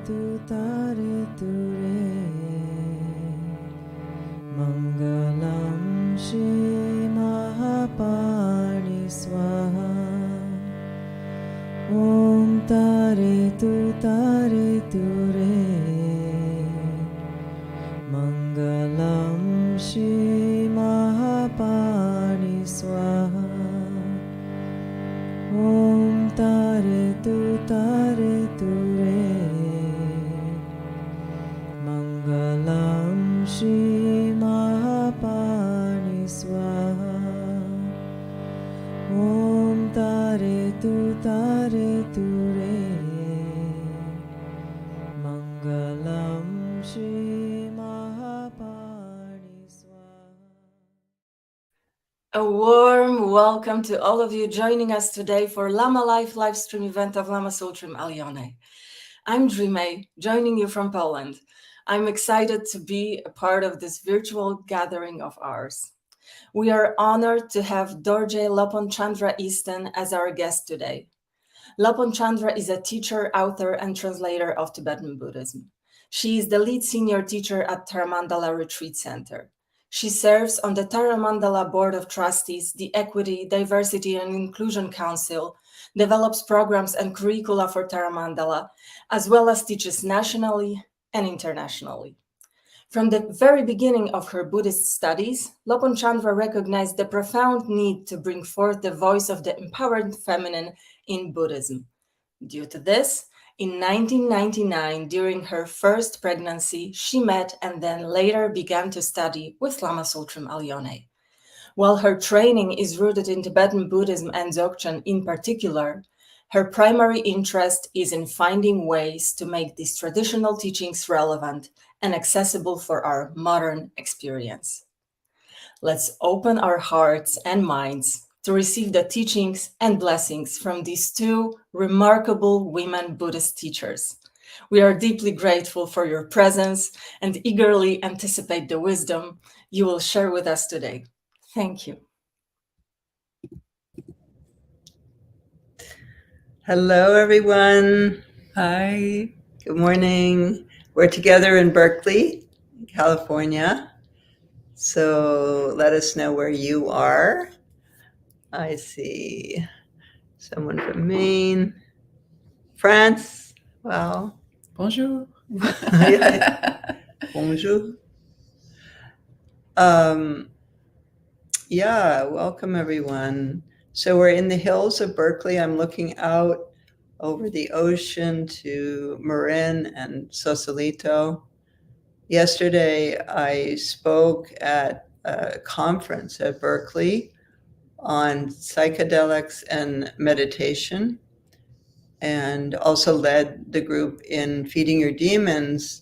tu tare tu re. Mangalam Shri Mahapani Swaha. Om tare tu re. Mangalam Shri Mahapani Swaha. Om tare tu re. Mangalam Shri Mahapani Swaha. Om tare tu re. Mangalam Shri Mahapani Swaha. A warm welcome to all of you joining us today for Lama Life livestream event of Lama Tsultrim Allione. I'm Dreame, joining you from Poland. I'm excited to be a part of this virtual gathering of ours. We are honored to have Dorje Lopön Chandra Easton as our guest today. Lopön Chandra is a teacher, author, and translator of Tibetan Buddhism. She is the lead senior teacher at Tara Mandala Retreat Center. She serves on the Tara Mandala Board of Trustees, the Equity, Diversity, and Inclusion Council, develops programs and curricula for Tara Mandala, as well as teaches nationally and internationally. From the very beginning of her Buddhist studies, Lopön Chandra recognized the profound need to bring forth the voice of the empowered feminine in Buddhism. Due to this, in 1999, during her first pregnancy, she met and then later began to study with Lama Tsultrim Allione. While her training is rooted in Tibetan Buddhism and Dzogchen in particular, her primary interest is in finding ways to make these traditional teachings relevant and accessible for our modern experience. Let's open our hearts and minds to receive the teachings and blessings from these two remarkable women Buddhist teachers. We are deeply grateful for your presence and eagerly anticipate the wisdom you will share with us today. Thank you. Hello, everyone. Hi. Good morning. We're together in Berkeley, California. So let us know where you are. I see someone from Maine. France. Wow. Bonjour. Bonjour. Welcome, everyone. So we're in the hills of Berkeley. I'm looking out over the ocean to Marin and Sausalito. Yesterday, I spoke at a conference at Berkeley on psychedelics and meditation, and also led the group in Feeding Your Demons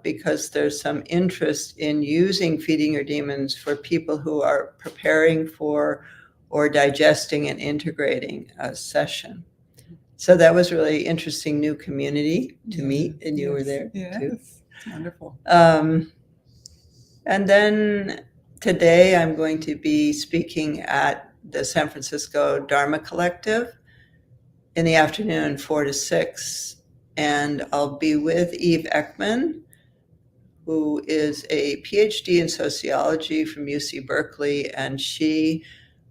because there's some interest in using Feeding Your Demons for people who are preparing for or digesting and integrating a session. So that was really interesting new community to meet, and you were there too. Wonderful. And then today I'm going to be speaking at the San Francisco Dharma Collective in the afternoon, 4 to 6. And I'll be with Eve Ekman, who is a PhD in sociology from UC Berkeley. And she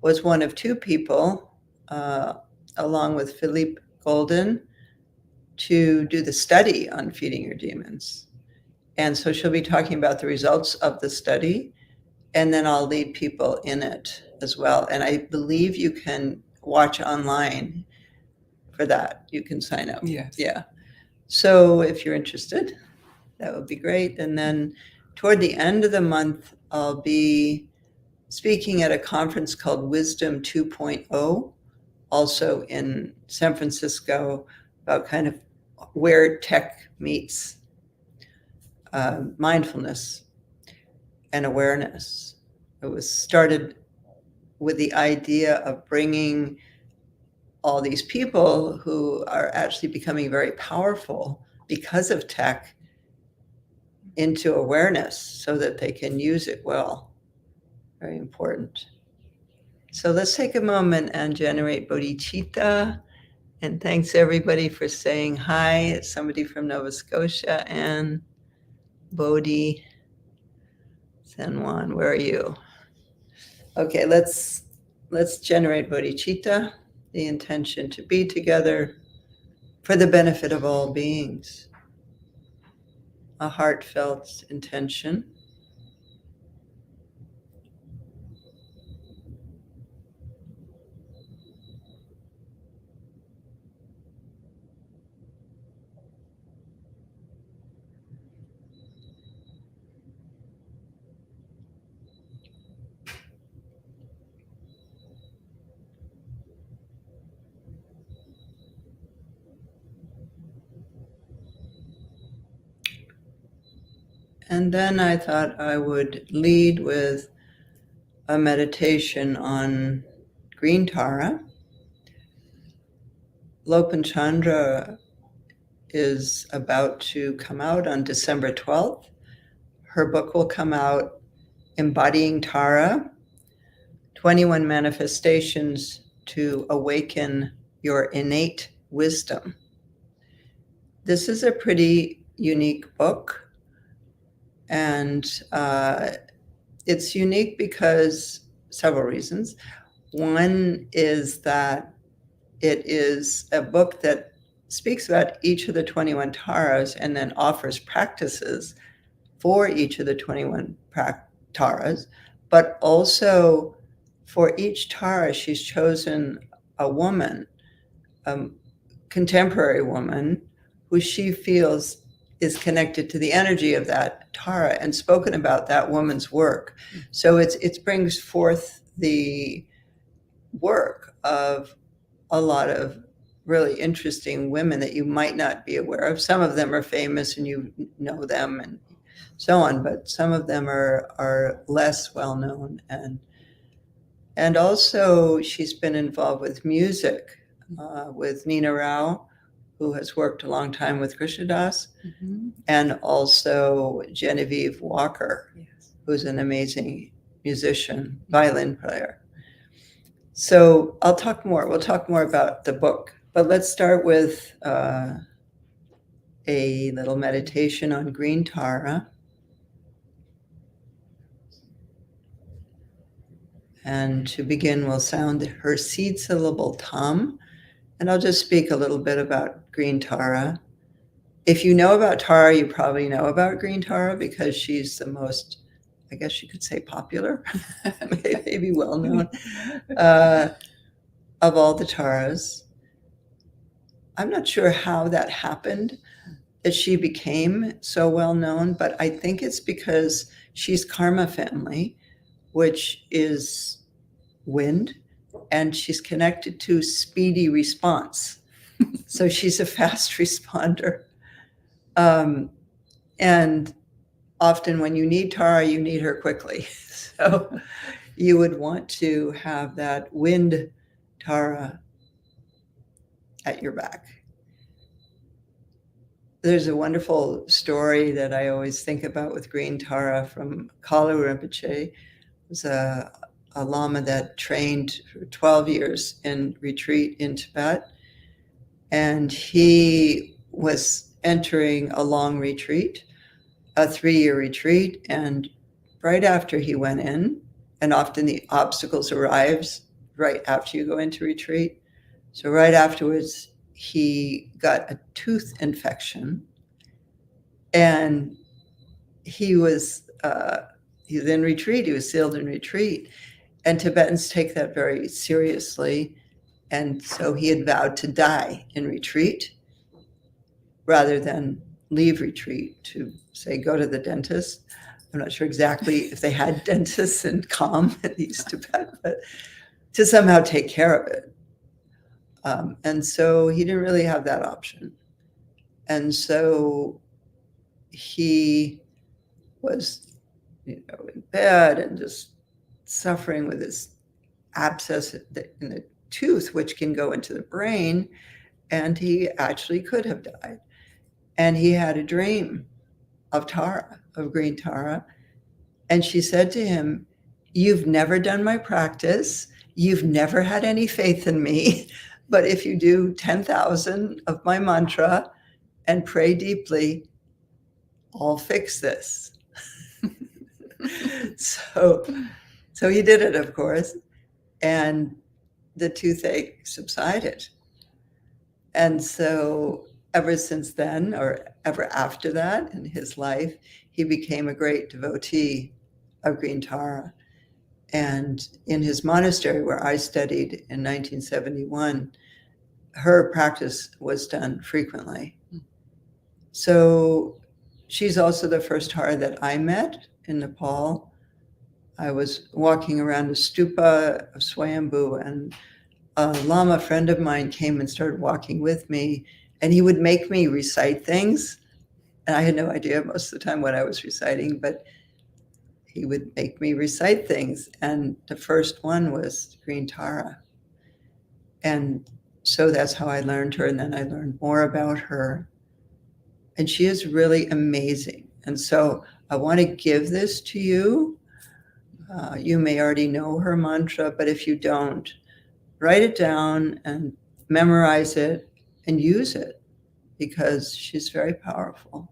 was one of two people, along with Philippe Golden, to do the study on Feeding Your Demons. And so she'll be talking about the results of the study, and then I'll lead people in it as well. And I believe you can watch online for that. You can sign up. Yes. Yeah. So if you're interested, that would be great. And then toward the end of the month, I'll be speaking at a conference called Wisdom 2.0, also in San Francisco, about kind of where tech meets mindfulness and awareness. It was started with the idea of bringing all these people who are actually becoming very powerful because of tech into awareness so that they can use it well. Very important. So let's take a moment and generate bodhicitta And thanks everybody for saying hi. It's somebody from Nova Scotia, and Bodhi Senwan, where are you? Okay, let's generate bodhicitta, the intention to be together for the benefit of all beings. A heartfelt intention. And then I thought I would lead with a meditation on green Tara. Lopön Chandra is about to come out on December 12th. Her book will come out, Embodying Tara, 21 Manifestations to Awaken Your Innate Wisdom. This is a pretty unique book. And it's unique because several reasons. One is that it is a book that speaks about each of the 21 Taras and then offers practices for each of the 21 Taras, but also for each Tara, she's chosen a woman, a contemporary woman, who she feels is connected to the energy of that Tara and spoken about that woman's work. So it brings forth the work of a lot of really interesting women that you might not be aware of. Some of them are famous and you know them and so on, but some of them are less well known. And also she's been involved with music, with Nina Rao, who has worked a long time with Krishnadas, and also Genevieve Walker, who's an amazing musician, violin player. So we'll talk more about the book, but let's start with a little meditation on green Tara. And to begin, we'll sound her seed syllable tam. And I'll just speak a little bit about green Tara. If you know about Tara, you probably know about green Tara because she's the most, I guess you could say, popular, maybe well known, of all the Taras. I'm not sure how that happened, that she became so well known, but I think it's because she's karma family, which is wind, and she's connected to speedy response. So she's a fast responder. And often when you need Tara, you need her quickly. So you would want to have that wind Tara at your back. There's a wonderful story that I always think about with green Tara from Kalu Rinpoche. It was a Lama that trained for 12 years in retreat in Tibet. And he was entering a long retreat, a 3-year retreat. And right after he went in, and often the obstacles arrives right after you go into retreat. So right afterwards, he got a tooth infection. And he was in retreat, he was sealed in retreat. And Tibetans take that very seriously. And so he had vowed to die in retreat rather than leave retreat to, say, go to the dentist. I'm not sure exactly if they had dentists in Kham in East Tibet, but to somehow take care of it. And so he didn't really have that option. And so he was, in bed and just suffering with this abscess in the tooth, which can go into the brain, and he actually could have died. And he had a dream of Tara, of green Tara, and she said to him, "You've never done my practice, you've never had any faith in me, But if you do 10,000 of my mantra and pray deeply, I'll fix this. So he did it, of course, and the toothache subsided. And so ever since then, or ever after that in his life, he became a great devotee of Green Tara. And in his monastery where I studied in 1971, her practice was done frequently. So she's also the first Tara that I met in Nepal. I was walking around a stupa of Swayambhu, and a Lama friend of mine came and started walking with me, and he would make me recite things. And I had no idea most of the time what I was reciting, but he would make me recite things. And the first one was Green Tara. And so that's how I learned her. And then I learned more about her. And she is really amazing. And so I want to give this to you. You may already know her mantra, but if you don't, write it down and memorize it and use it, because she's very powerful.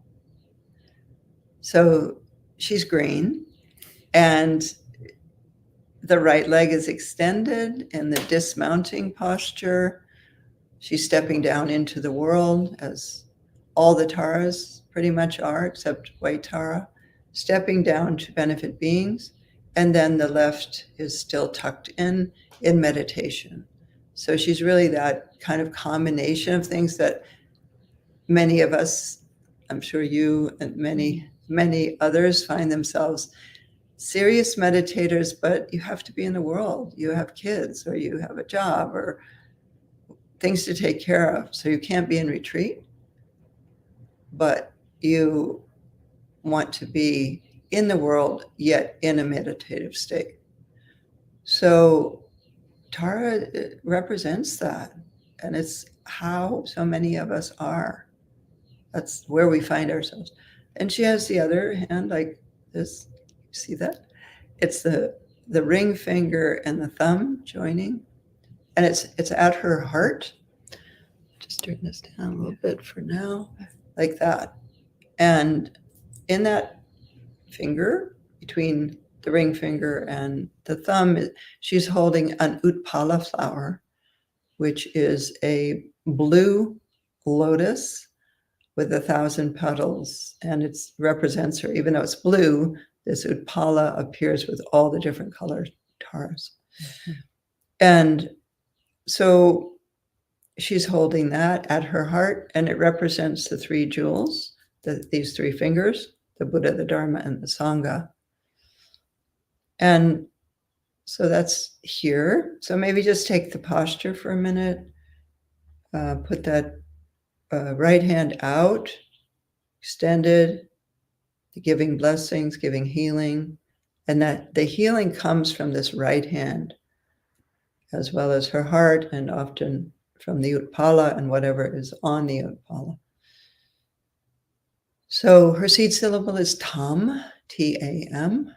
So she's green, and the right leg is extended in the dismounting posture. She's stepping down into the world, as all the Taras pretty much are, except White Tara, stepping down to benefit beings. And then the left is still tucked in meditation. So she's really that kind of combination of things that many of us, I'm sure you and many, many others, find themselves serious meditators, but you have to be in the world. You have kids, or you have a job, or things to take care of. So you can't be in retreat, but you want to be in the world, yet in a meditative state. So Tara represents that, and it's how so many of us are. That's where we find ourselves. And she has the other hand like this. See that? It's the ring finger and the thumb joining, and it's at her heart. Just turn this down a little bit for now, like that. And in that finger, between the ring finger and the thumb, she's holding an Utpala flower, which is a blue lotus with 1,000 petals, and it represents her. Even though it's blue, this Utpala appears with all the different colored Taras. Mm-hmm. And so she's holding that at her heart, and it represents the three jewels, these three fingers, the Buddha, the Dharma, and the Sangha. And so that's here. So maybe just take the posture for a minute. Put that right hand out, extended, giving blessings, giving healing. And that the healing comes from this right hand, as well as her heart, and often from the Utpala and whatever is on the Utpala. So her seed syllable is Tam, T-A-M.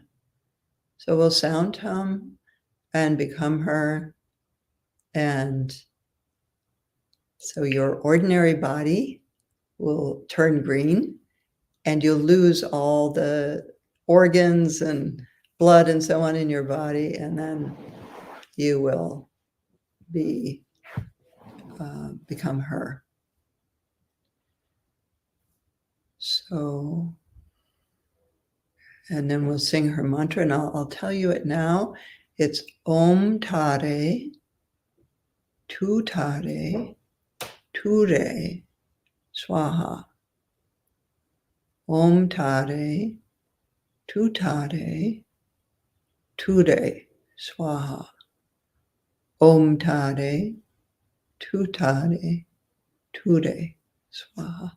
So we'll sound Tam and become her. And so your ordinary body will turn green, and you'll lose all the organs and blood and so on in your body, and then you will become her. So, and then we'll sing her mantra, and I'll tell you it now. It's Om Tare, Tu Tare, Ture, Swaha. Om Tare, Tu Tare, Ture, Swaha. Om Tare, Tu Tare, Ture, Swaha.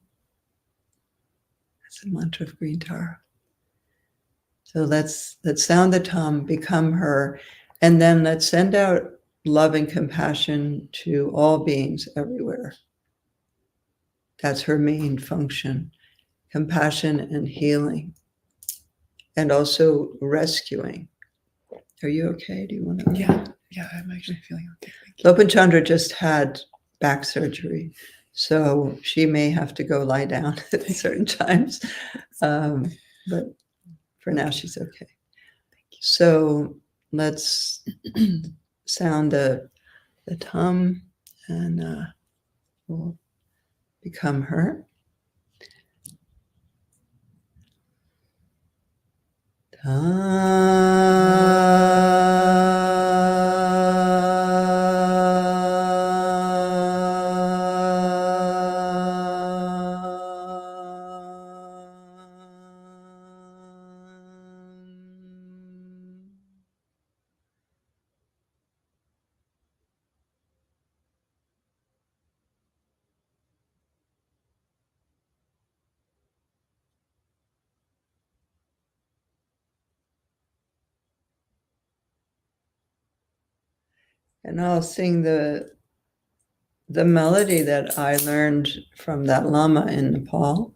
That's the mantra of Green Tara. So let's sound the Tam, become her, and then let's send out love and compassion to all beings everywhere. That's her main function, compassion and healing, and also rescuing. Are you okay? Do you want to? Yeah, I'm actually feeling okay. Lopön Chandra just had back surgery. So she may have to go lie down at certain times. But for now, she's okay. So let's sound the tum, and we'll become her. And I'll sing the melody that I learned from that Lama in Nepal.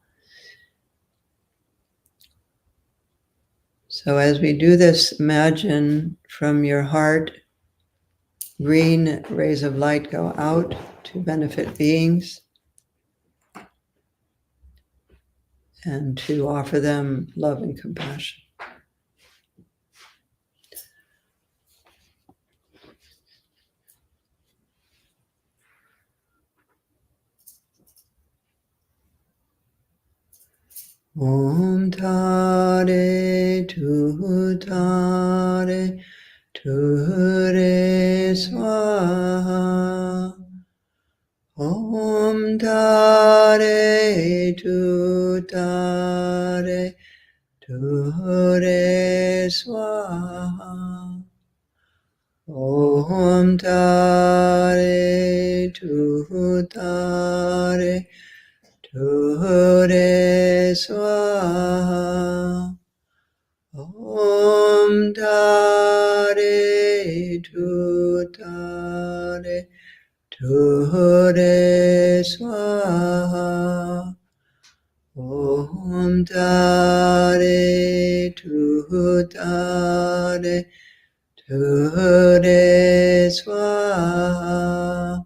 So as we do this, imagine from your heart, green rays of light go out to benefit beings and to offer them love and compassion. Om Tare Tu Tare Tu Re Swaha. Om Tare Tu Tare Tu Re Swaha. Om Tare Tu Tare Tu Re Swaha. Om Tare Tu Tare Tu Re Swaha. Om Tare Tu Tare Tu Re Swaha.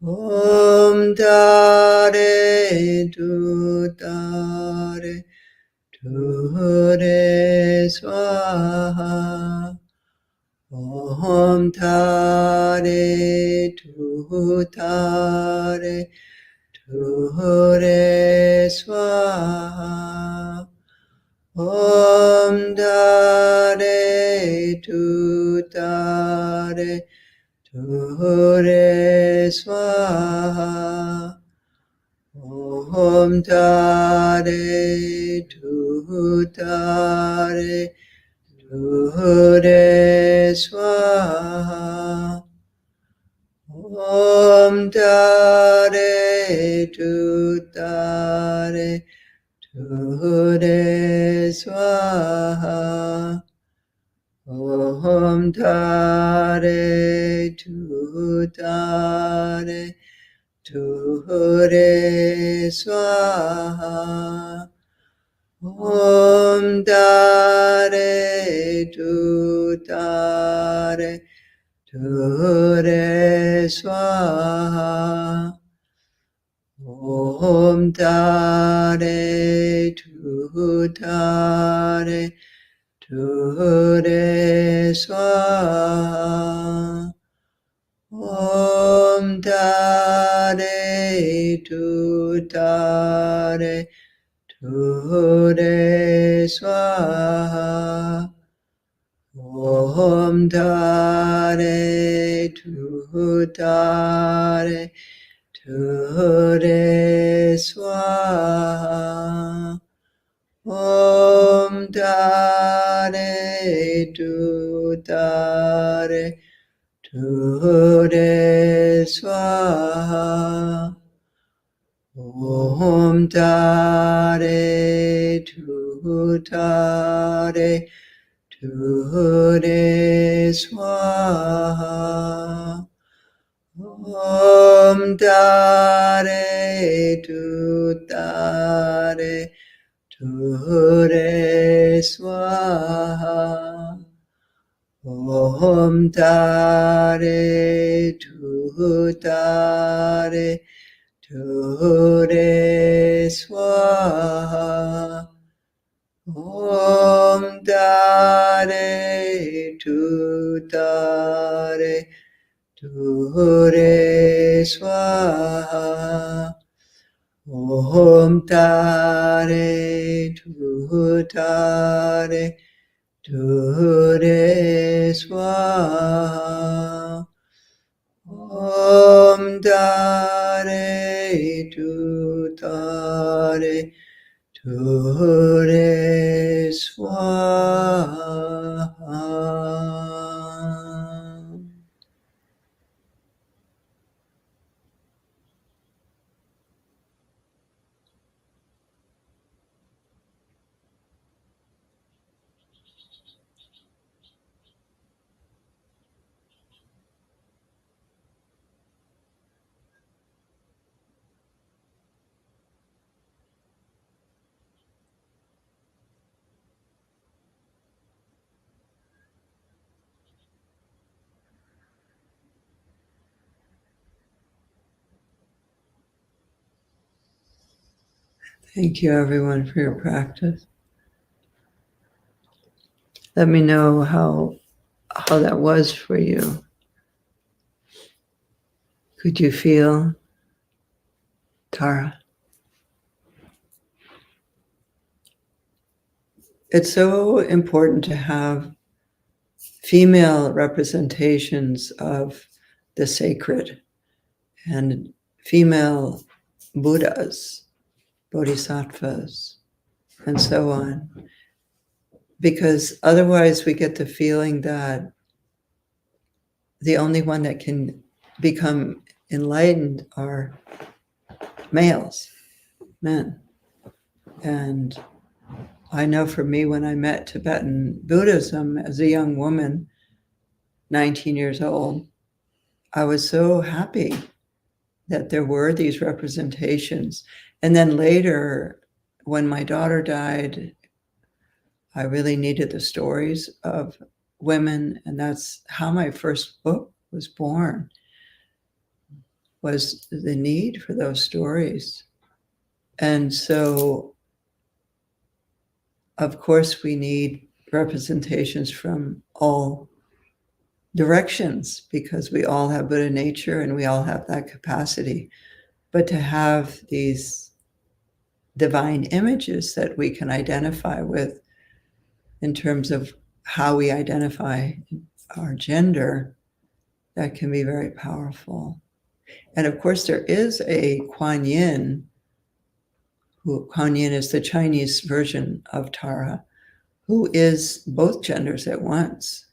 Om Tare Tu Tare Tu Re Swaha. Om Tare Tu Tare Tu Re Swaha. Om Tare Tu Tare Tu Re Swaha. Om Tare Tu Tare Tu Re Swaha. Om Tare Tu Tare Tu Re Swaha. Om Tare Tu Tare Tu Re Swaha. Om Tare Tu Tare Tu Re Swaha. Om Tare Tu Tare Tu Re Swaha. Om Tare Tu Tare Tu Re Swaha. Om Tare Tu Tare Tu Re Swaha. Om Tare Tu Tare Tu Re Swaha. Om Tare Tu Tare Tu Re Swaha. Om Tare Tu Tare Tu Re Swaha. Om Tare Tu Tare Tu Re Swaha. Om Tare Tu Tare Tu Re Swaha. Om Tare Tu Tare Tu Re Swaha. Om Tare Tu Tare Tu Re Swaha. Thank you, everyone, for your practice. Let me know how that was for you. Could you feel Tara? It's so important to have female representations of the sacred and female Buddhas, Bodhisattvas, and so on. Because otherwise we get the feeling that the only one that can become enlightened are males, men. And I know for me, when I met Tibetan Buddhism as a young woman, 19 years old, I was so happy that there were these representations. And then later, when my daughter died, I really needed the stories of women, and that's how my first book was born, was the need for those stories. And so, of course, we need representations from all directions because we all have Buddha nature and we all have that capacity. But to have these divine images that we can identify with in terms of how we identify our gender, that can be very powerful. And of course, there is a Kuan Yin, Kuan Yin is the Chinese version of Tara, who is both genders at once.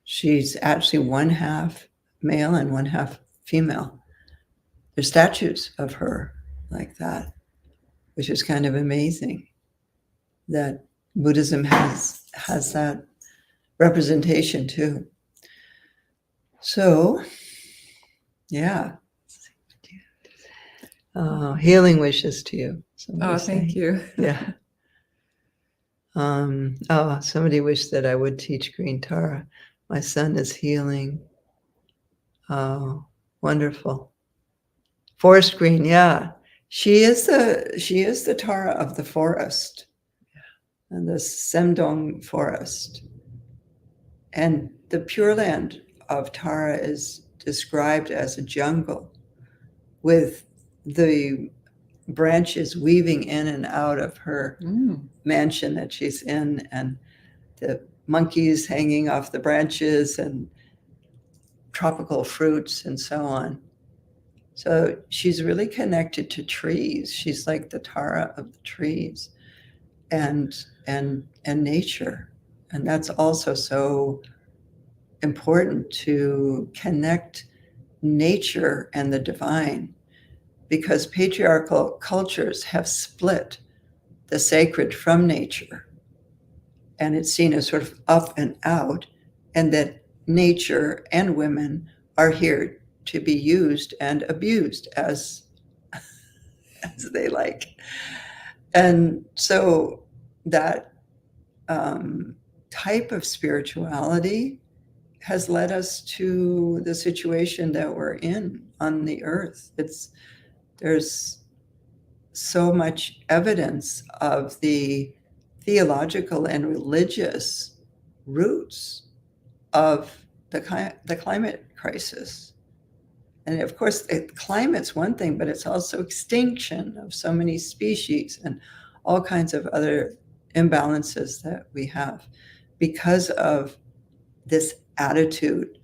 She's actually one half male and one half female. There's statues of her like that, which is kind of amazing that Buddhism has that representation too. So, yeah. Healing wishes to you. Thank you. Yeah. Somebody wished that I would teach Green Tara. My son is healing. Oh, wonderful. Forest green, yeah. She is the Tara of the forest, and the Semdong forest. And the Pure Land of Tara is described as a jungle with the branches weaving in and out of her mansion that she's in, and the monkeys hanging off the branches and tropical fruits and so on. So she's really connected to trees. She's like the Tara of the trees and nature. And that's also so important, to connect nature and the divine, because patriarchal cultures have split the sacred from nature. And it's seen as sort of up and out, and that nature and women are here to be used and abused as they like. And so that type of spirituality has led us to the situation that we're in on the earth. There's so much evidence of the theological and religious roots of the climate crisis. And of course, climate's one thing, but it's also extinction of so many species and all kinds of other imbalances that we have because of this attitude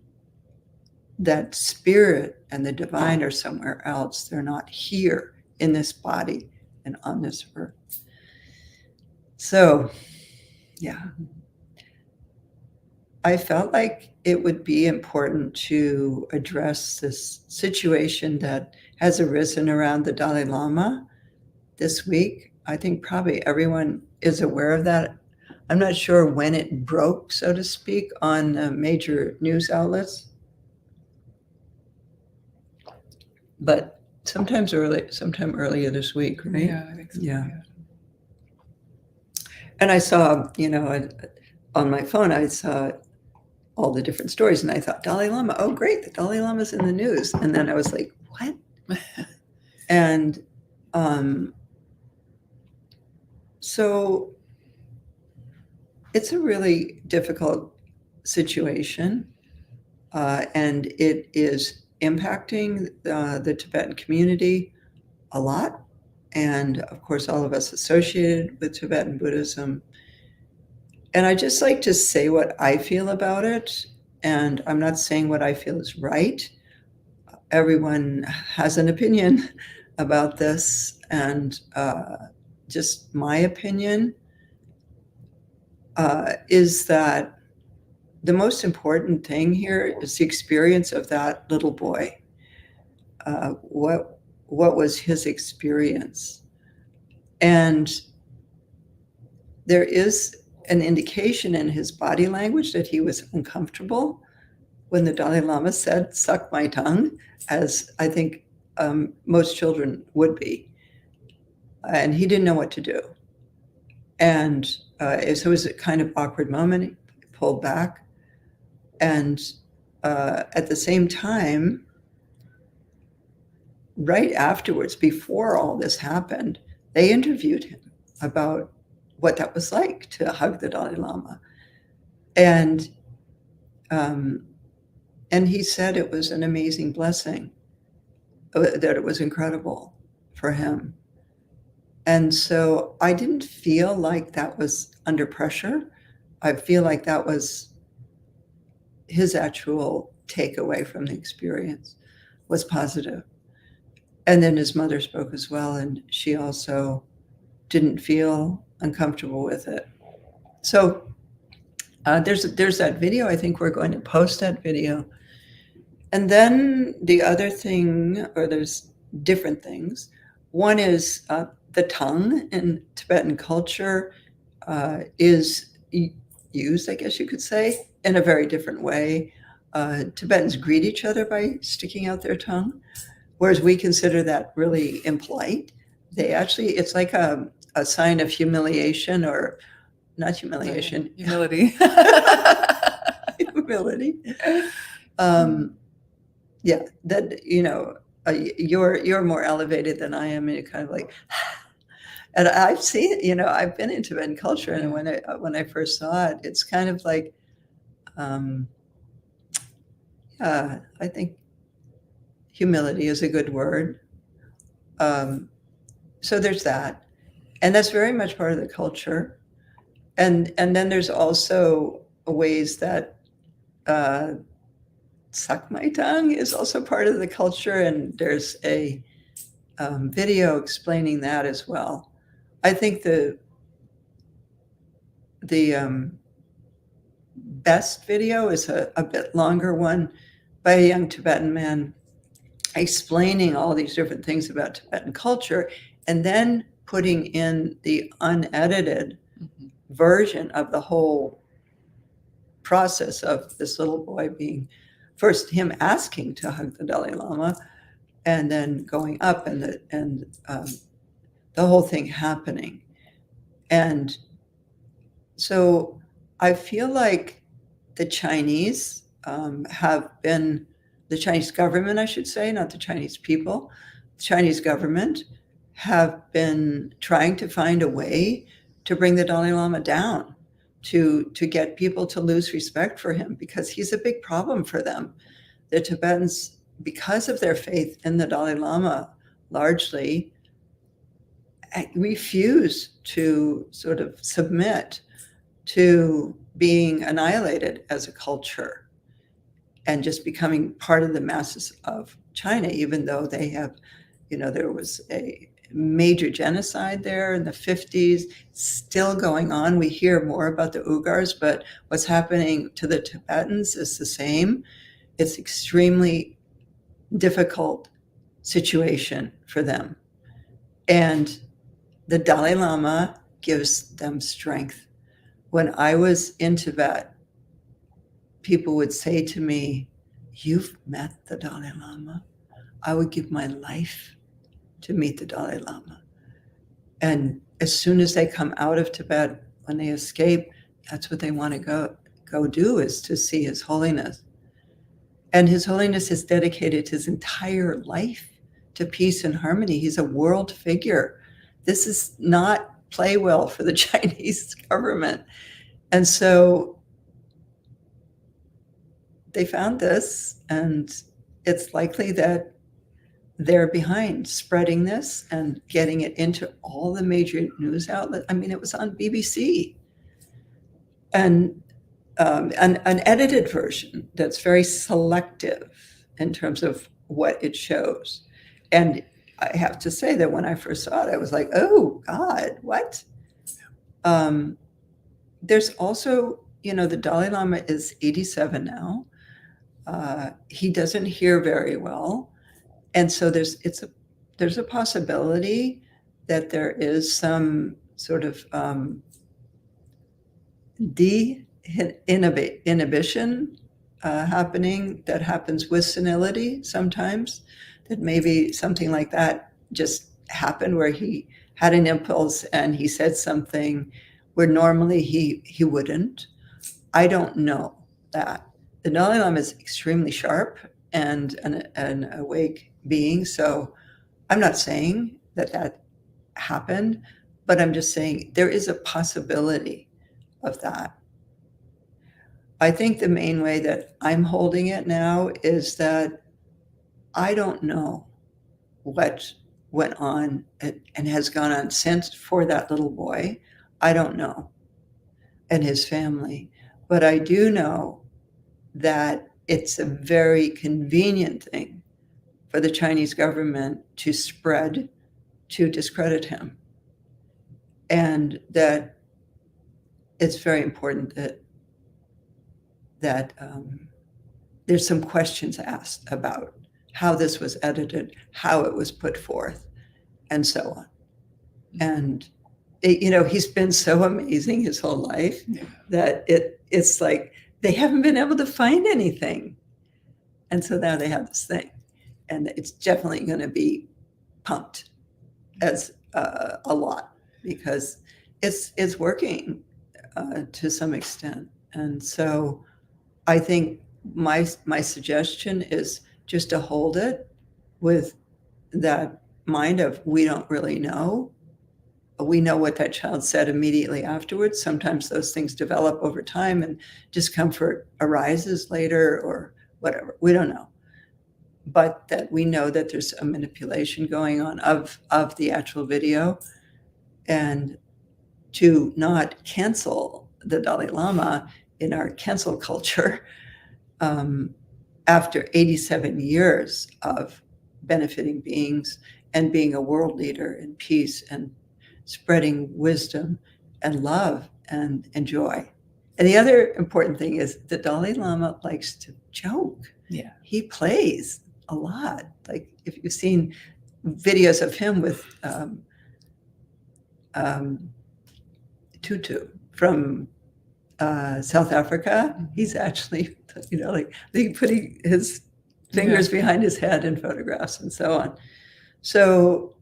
that spirit and the divine are somewhere else. They're not here in this body and on this earth. So, yeah, I felt like it would be important to address this situation that has arisen around the Dalai Lama this week. I think probably everyone is aware of that. I'm not sure when it broke, so to speak, on major news outlets, but sometime earlier this week, right? Yeah, I think so. Yeah. And I saw, on my phone, I saw all the different stories, and I thought, Dalai Lama, oh great, the Dalai Lama's in the news. And then I was like, what? And so it's a really difficult situation, and it is impacting the Tibetan community a lot. And of course, all of us associated with Tibetan Buddhism. And I just like to say what I feel about it. And I'm not saying what I feel is right. Everyone has an opinion about this. And just my opinion is that the most important thing here is the experience of that little boy. What was his experience? And there is an indication in his body language that he was uncomfortable when the Dalai Lama said, "Suck my tongue," as I think most children would be. And he didn't know what to do. And so it was a kind of awkward moment. He pulled back. And at the same time, right afterwards, before all this happened, they interviewed him about what that was like to hug the Dalai Lama. And he said it was an amazing blessing, that it was incredible for him. And so I didn't feel like that was under pressure. I feel like that was his actual takeaway from the experience was positive. And then his mother spoke as well, and she also didn't feel uncomfortable with it. So there's that video. I think we're going to post that video. And then the other thing, or there's different things. One is the tongue in Tibetan culture is used, I guess you could say, in a very different way. Tibetans greet each other by sticking out their tongue, whereas we consider that really impolite. They actually, it's like a sign of humiliation, or not humiliation. Humility. Humility. Yeah, that, you're more elevated than I am, and you're kind of like, and I've seen, I've been in Tibetan culture, and when I first saw it, it's kind of like, I think humility is a good word. So there's that, and that's very much part of the culture, and then there's also ways that suck my tongue is also part of the culture, and there's a video explaining that as well. I think the best video is a bit longer one by a young Tibetan man explaining all these different things about Tibetan culture, and then putting in the unedited version of the whole process of this little boy being, first him asking to hug the Dalai Lama, and then going up, and the whole thing happening. And so I feel like the Chinese the Chinese government, I should say, not the Chinese people, the Chinese government have been trying to find a way to bring the Dalai Lama down, to get people to lose respect for him, because he's a big problem for them. The Tibetans, because of their faith in the Dalai Lama, largely refuse to sort of submit to being annihilated as a culture and just becoming part of the masses of China, even though they have, there was a major genocide there in the 50s, still going on. We hear more about the Uyghurs, but what's happening to the Tibetans is the same. It's extremely difficult situation for them. And the Dalai Lama gives them strength. When I was in Tibet, people would say to me, "You've met the Dalai Lama?" I would give my life to meet the Dalai Lama. And as soon as they come out of Tibet, when they escape, that's what they want to go do, is to see His Holiness. And His Holiness has dedicated his entire life to peace and harmony. He's a world figure. This is not play well for the Chinese government. And so they found this, and it's likely that they're behind spreading this and getting it into all the major news outlets. I mean, it was on BBC. And an edited version that's very selective in terms of what it shows. And I have to say that when I first saw it, I was like, oh, God, what? There's also, the Dalai Lama is 87 now. He doesn't hear very well. And so there's a possibility that there is some sort of inhibition happening that happens with senility sometimes, that maybe something like that just happened where he had an impulse and he said something where normally he wouldn't. I don't know that. The Dalai Lama is extremely sharp and an awake being, so I'm not saying that happened, but I'm just saying there is a possibility of that. I think the main way that I'm holding it now is that I don't know what went on and has gone on since for that little boy. I don't know, and his family. But I do know that it's a very convenient thing for the Chinese government to spread, to discredit him. And that it's very important that there's some questions asked about how this was edited, how it was put forth, and so on. And he's been so amazing his whole life that it's like they haven't been able to find anything. And so now they have this thing, and it's definitely going to be pumped as a lot, because it's working to some extent. And so I think my suggestion is just to hold it with that mind of, we don't really know. We know what that child said immediately afterwards. Sometimes those things develop over time and discomfort arises later or whatever. We don't know. But that we know that there's a manipulation going on of the actual video, and to not cancel the Dalai Lama in our cancel culture after 87 years of benefiting beings and being a world leader in peace and spreading wisdom and love and joy. And the other important thing is the Dalai Lama likes to joke. Yeah. He plays a lot. Like if you've seen videos of him with Tutu from South Africa, he's actually, putting his fingers behind his head in photographs and so on. So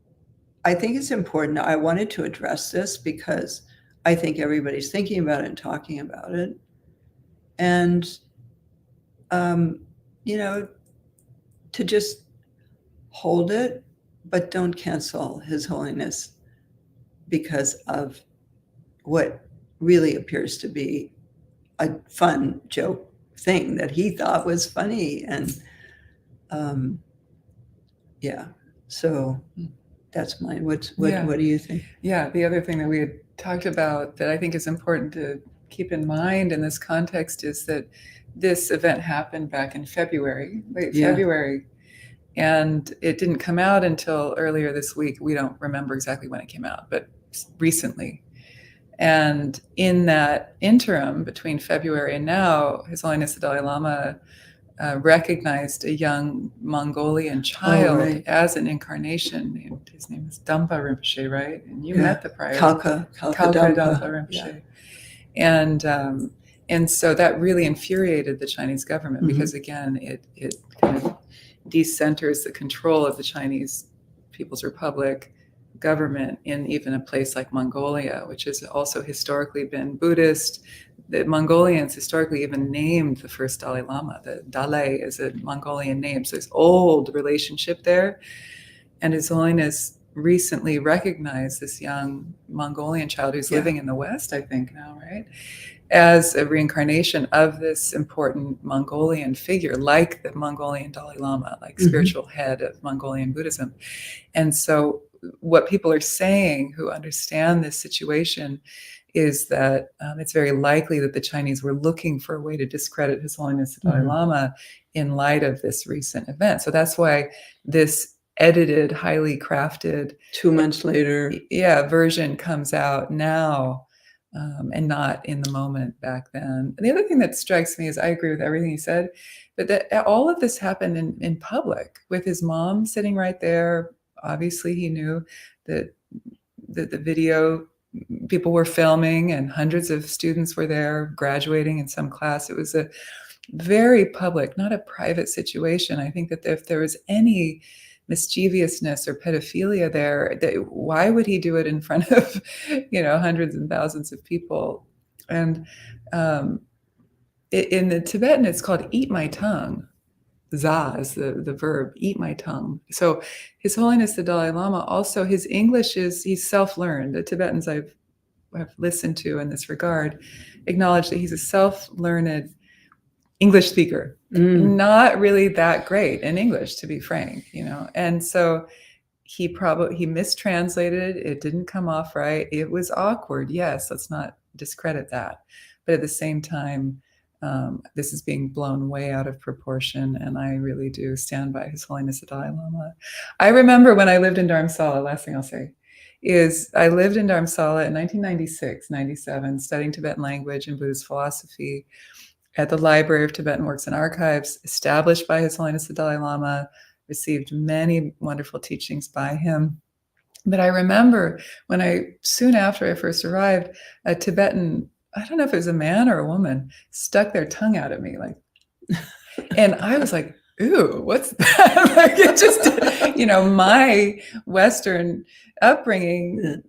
I think it's important. I wanted to address this because I think everybody's thinking about it and talking about it. And, you know, to just hold it, but don't cancel His Holiness because of what really appears to be a fun joke thing that he thought was funny. And yeah, so that's mine. What do you think? Yeah, the other thing that we had talked about that I think is important to keep in mind in this context is that this event happened back in late February, and it didn't come out until earlier this week. We don't remember exactly when it came out, but recently. And in that interim between February and now, His Holiness the Dalai Lama recognized a young Mongolian child as an incarnation. His name is Dampa Rinpoche, right? And you met the prior Kalka Dampa Rinpoche. And so that really infuriated the Chinese government because, again, it kind of decenters the control of the Chinese People's Republic government in even a place like Mongolia, which has also historically been Buddhist. The Mongolians historically even named the first Dalai Lama. The Dalai is a Mongolian name. So there's old relationship there. And His Holiness recently recognized this young Mongolian child who's living in the West, I think now, right? As a reincarnation of this important Mongolian figure, like the Mongolian Dalai Lama, like spiritual head of Mongolian Buddhism. And so what people are saying who understand this situation is that it's very likely that the Chinese were looking for a way to discredit His Holiness the Dalai Lama in light of this recent event. So that's why this edited, highly crafted 2 months later version comes out now and not in the moment back then. And the other thing that strikes me is I agree with everything you said, but that all of this happened in public with his mom sitting right there. Obviously, he knew that the video people were filming and hundreds of students were there graduating in some class. It was a very public, not a private situation. I think that if there was any mischievousness or pedophilia there, why would he do it in front of, hundreds and thousands of people? And in the Tibetan, it's called eat my tongue. Za is the verb, eat my tongue. So His Holiness the Dalai Lama also, his English he's self-learned. The Tibetans I've listened to in this regard acknowledge that he's a self-learned English speaker, not really that great in English, to be frank, And so he mistranslated it. It didn't come off right. It was awkward. Yes, let's not discredit that. But at the same time, this is being blown way out of proportion, and I really do stand by His Holiness the Dalai Lama. I remember when I lived in Dharamsala, last thing I'll say, is I lived in Dharamsala in 1996, 97, studying Tibetan language and Buddhist philosophy at the Library of Tibetan Works and Archives, established by His Holiness the Dalai Lama, received many wonderful teachings by him. But I remember soon after I first arrived, a Tibetan, I don't know if it was a man or a woman, stuck their tongue out at me, and I was like, ooh, what's that? Like, it just, my Western upbringing,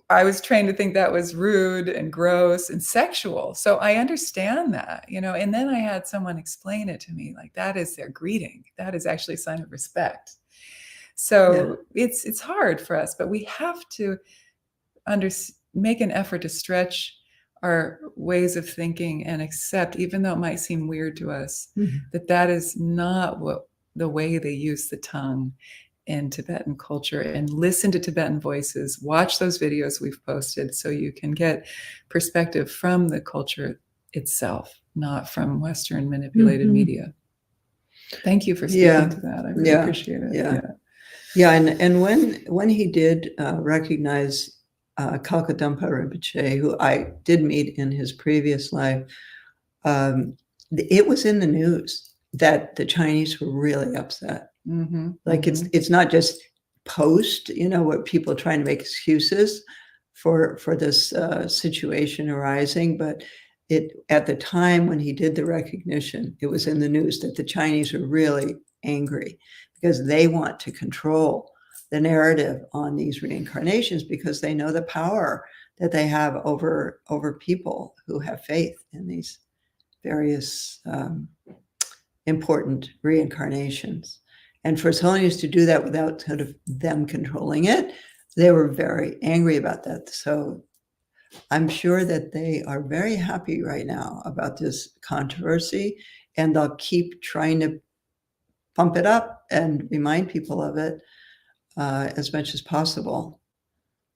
I was trained to think that was rude and gross and sexual. So I understand that, and then I had someone explain it to me, like, that is their greeting. That is actually a sign of respect. So it's hard for us, but we have to make an effort to stretch our ways of thinking and accept, even though it might seem weird to us, that is not the way they use the tongue in Tibetan culture. And listen to Tibetan voices, watch those videos we've posted so you can get perspective from the culture itself, not from Western manipulated media. Thank you for speaking to that. I really appreciate it. Yeah, and when he did recognize Kalka Dampa Rinpoche, who I did meet in his previous life, it was in the news that the Chinese were really upset. It's not just post, what people trying to make excuses for this situation arising, but at the time when he did the recognition, it was in the news that the Chinese were really angry because they want to control the narrative on these reincarnations because they know the power that they have over people who have faith in these various important reincarnations. And for His Holiness to do that without sort of them controlling it, they were very angry about that. So I'm sure that they are very happy right now about this controversy, and they'll keep trying to pump it up and remind people of it as much as possible.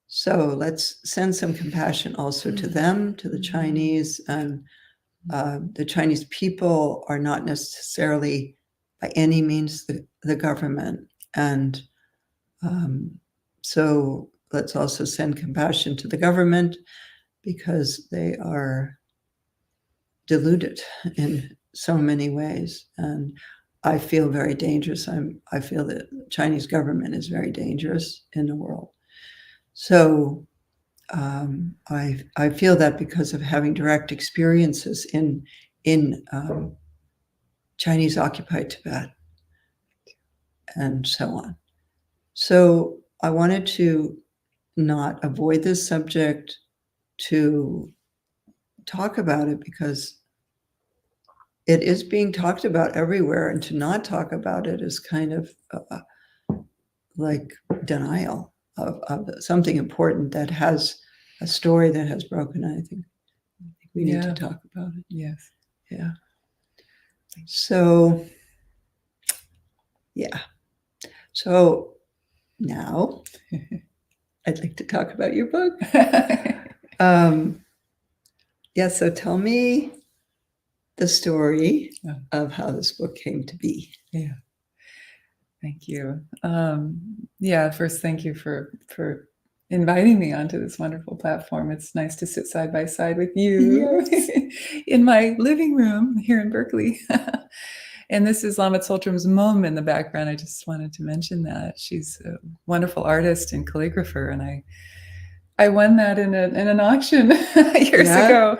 So let's send some compassion also to them, to the Chinese. And the Chinese people are not necessarily by any means the government. And so let's also send compassion to the government, because they are deluded in so many ways. And I feel very dangerous. I feel that the Chinese government is very dangerous in the world. So I feel that because of having direct experiences in Chinese occupied Tibet and so on. So I wanted to not avoid this subject, to talk about it, because it is being talked about everywhere, and to not talk about it is kind of like denial of something important that has a story that has broken. I think we need to talk about it. Yes. Yeah. So, yeah. So now I'd like to talk about your book. Yeah, so tell me the story of how this book came to be. Yeah. Thank you. First, thank you for inviting me onto this wonderful platform. It's nice to sit side by side with you in my living room here in Berkeley. And this is Lama Tsultrim's mom in the background. I just wanted to mention that. She's a wonderful artist and calligrapher, and I won that in an auction years ago.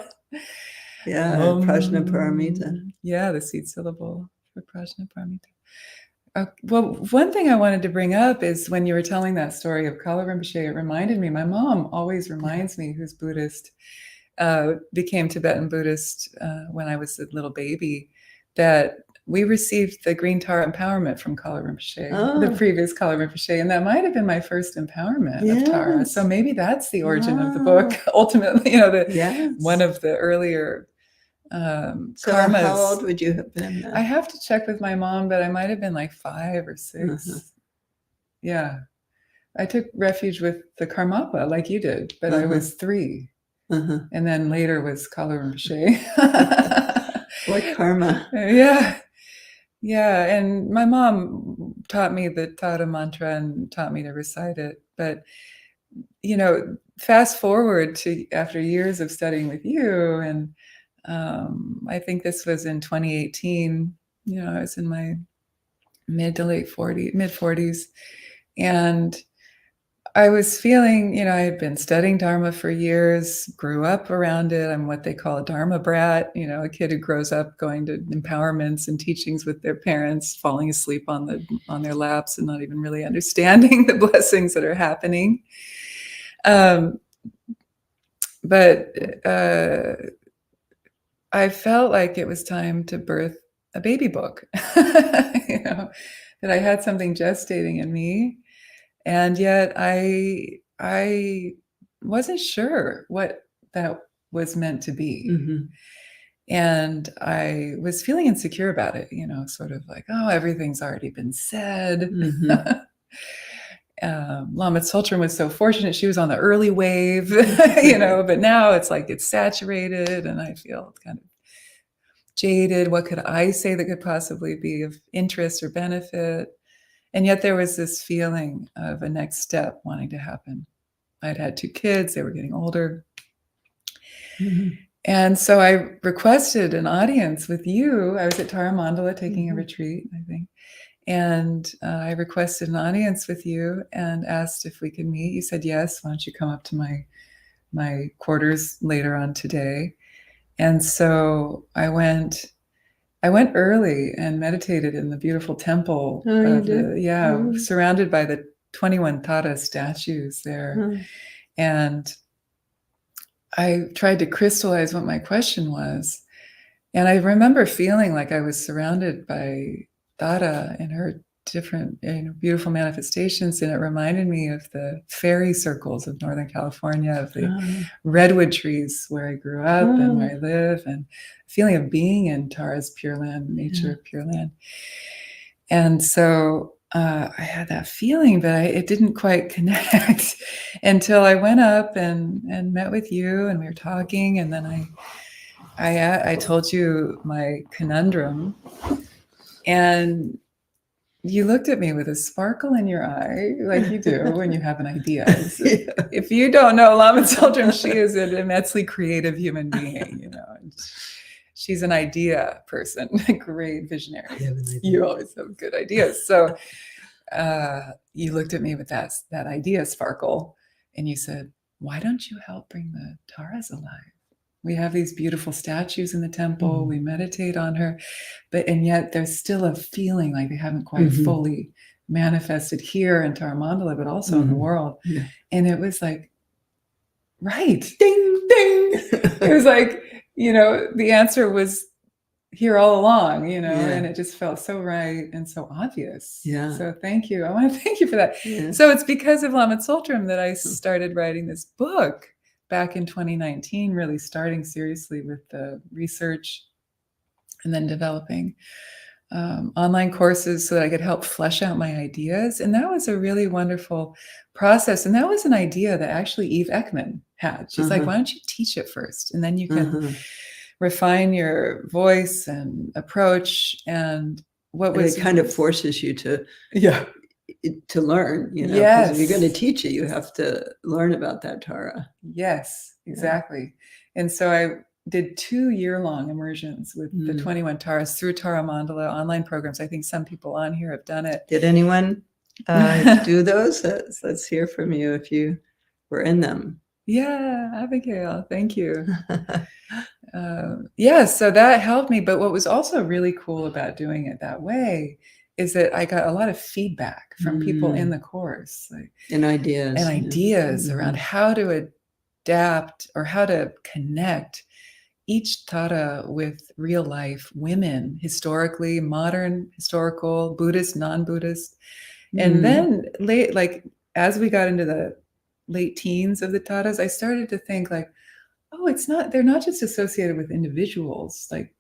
Yeah, Prajna Paramita. Yeah, the seed syllable for Prajna Paramita. Well, one thing I wanted to bring up is when you were telling that story of Kala Rinpoche, it reminded me, my mom always reminds me, who's Buddhist, became Tibetan Buddhist when I was a little baby, that we received the Green Tara empowerment from Kala Rinpoche, the previous Kala Rinpoche, and that might have been my first empowerment of Tara. So maybe that's the origin of the book. Ultimately, one of the earlier so karmas. How old would you have been then? I have to check with my mom, but I might have been like 5 or 6. Yeah. I took refuge with the Karmapa like you did, but I was 3. And then later was Kala Rinpoche. What karma? Yeah. And my mom taught me the Tara mantra and taught me to recite it. But, fast forward to after years of studying with you, and I think this was in 2018. I was in my mid 40s, and I was feeling, I had been studying Dharma for years, grew up around it. I'm what they call a Dharma brat, a kid who grows up going to empowerments and teachings with their parents, falling asleep on their laps and not even really understanding the blessings that are happening. But I felt like it was time to birth a baby book, that I had something gestating in me. And yet I wasn't sure what that was meant to be. And I was feeling insecure about it, sort of like, oh, everything's already been said. Lama Tsultrim was so fortunate. She was on the early wave, but now it's like it's saturated and I feel kind of jaded. What could I say that could possibly be of interest or benefit? And yet there was this feeling of a next step wanting to happen. I'd had 2 kids. They were getting older. And so I requested an audience with you. I was at Tara Mandala taking a retreat, I think. And I requested an audience with you and asked if we could meet. You said, yes, why don't you come up to my quarters later on today? And so I went early and meditated in the beautiful temple. Surrounded by the 21 Tara statues there. And I tried to crystallize what my question was. And I remember feeling like I was surrounded by Tara and her different and beautiful manifestations. And it reminded me of the fairy circles of Northern California, of the redwood trees where I grew up and where I live, and feeling of being in Tara's Pure Land, nature of Pure Land. And so I had that feeling, but it didn't quite connect until I went up and met with you, and we were talking, and then I told you my conundrum, and you looked at me with a sparkle in your eye, like you do when you have an idea. If you don't know Lama Tsultrim, she is an immensely creative human being, you know. And she's an idea person, a great visionary. You always have good ideas. So you looked at me with that idea sparkle, and you said, "Why don't you help bring the Taras alive? We have these beautiful statues in the temple. We meditate on her, and yet there's still a feeling like they haven't quite fully manifested here in Tara Mandala, but also in the world." Yeah. And it was like, right, ding, ding. It was like, you know, the answer was here all along, you know, and it just felt so right and so obvious. Yeah. So thank you. I want to thank you for that. Yeah. So it's because of Lama Tsultrim that I started writing this book back in 2019, really starting seriously with the research and then developing online courses so that I could help flesh out my ideas. And that was a really wonderful process. And that was an idea that actually Eve Ekman had. She's like, why don't you teach it first? And then you can refine your voice and approach. And it kind of forces you to learn, you know. Yes. If you're going to teach it, you have to learn about that Tara. Yes, exactly. And so I did 2-year-long immersions with the 21 Taras through Tara Mandala online programs. I think some people on here have done it. Did anyone do those? Let's hear from you if you were in them. Yeah, Abigail, thank you. So that helped me. But what was also really cool about doing it that way is that I got a lot of feedback from people in the course, and ideas around how to adapt or how to connect each Tara with real life women, historically, modern, historical, Buddhist, non-Buddhist. And then as we got into the late teens of the Taras, I started to think like, oh, they're not just associated with individuals. Like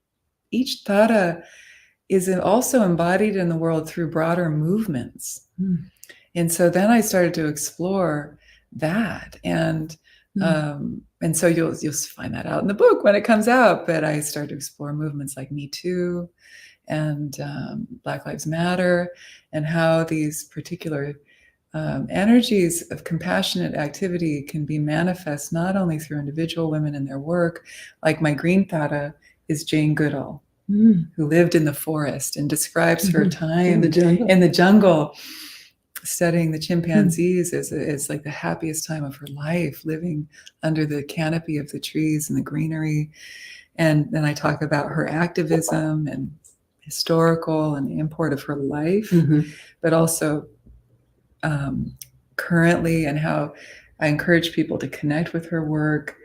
each Tara is also embodied in the world through broader movements. And so then I started to explore that. And so you'll find that out in the book when it comes out. But I started to explore movements like Me Too and Black Lives Matter, and how these particular energies of compassionate activity can be manifest not only through individual women in their work, like my green Tara is Jane Goodall, who lived in the forest and describes her time in the jungle studying the chimpanzees as like the happiest time of her life, living under the canopy of the trees and the greenery. And then I talk about her activism and historical and the import of her life, but also currently, and how I encourage people to connect with her work,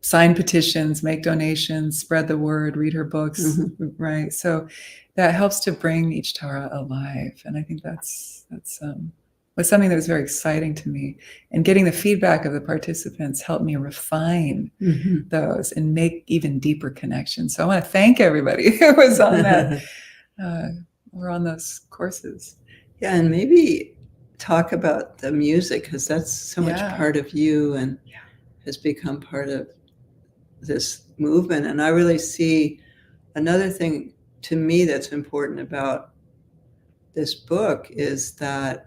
sign petitions, make donations, spread the word, read her books, right? So that helps to bring each Tara alive. And I think that's was something that was very exciting to me. And getting the feedback of the participants helped me refine those and make even deeper connections. So I want to thank everybody who was on that, or on those courses. Yeah, and maybe talk about the music, because that's so much part of you and has become part of this movement. And I really see another thing to me that's important about this book is that